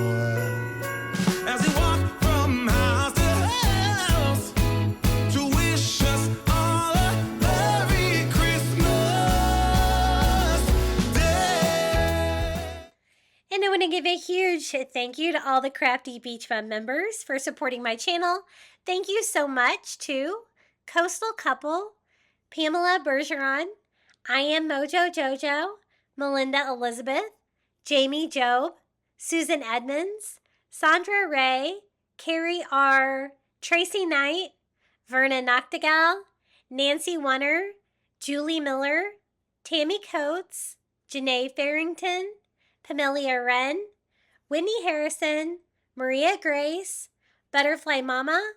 as they walk from house to house to wish us all a Merry Christmas Day. And I want to give a huge thank you to all the Crafty Beach Fun members for supporting my channel. Thank you so much to Coastal Couple, Pamela Bergeron, I Am Mojo Jojo, Melinda Elizabeth, Jamie Job, Susan Edmonds, Sandra Ray, Carrie R., Tracy Knight, Verna Noctigal, Nancy Wunner, Julie Miller, Tammy Coates, Janae Farrington, Pamelia Wren, Whitney Harrison, Maria Grace, Butterfly Mama,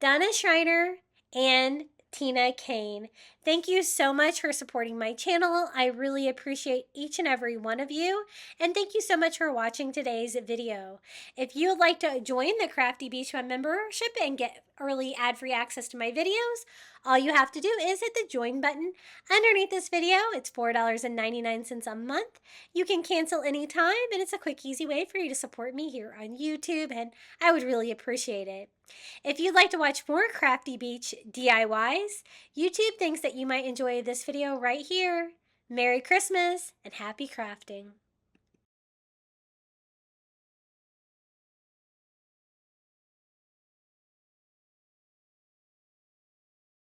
Donna Schreiner, and Tina Kane. Thank you so much for supporting my channel. I really appreciate each and every one of you. And thank you so much for watching today's video. If you would like to join the Crafty Beach Fun membership and get early ad-free access to my videos, all you have to do is hit the join button underneath this video. It's $4.99 a month. You can cancel anytime, and it's a quick, easy way for you to support me here on YouTube, and I would really appreciate it. If you'd like to watch more Crafty Beach DIYs, YouTube thinks that you might enjoy this video right here. Merry Christmas and happy crafting.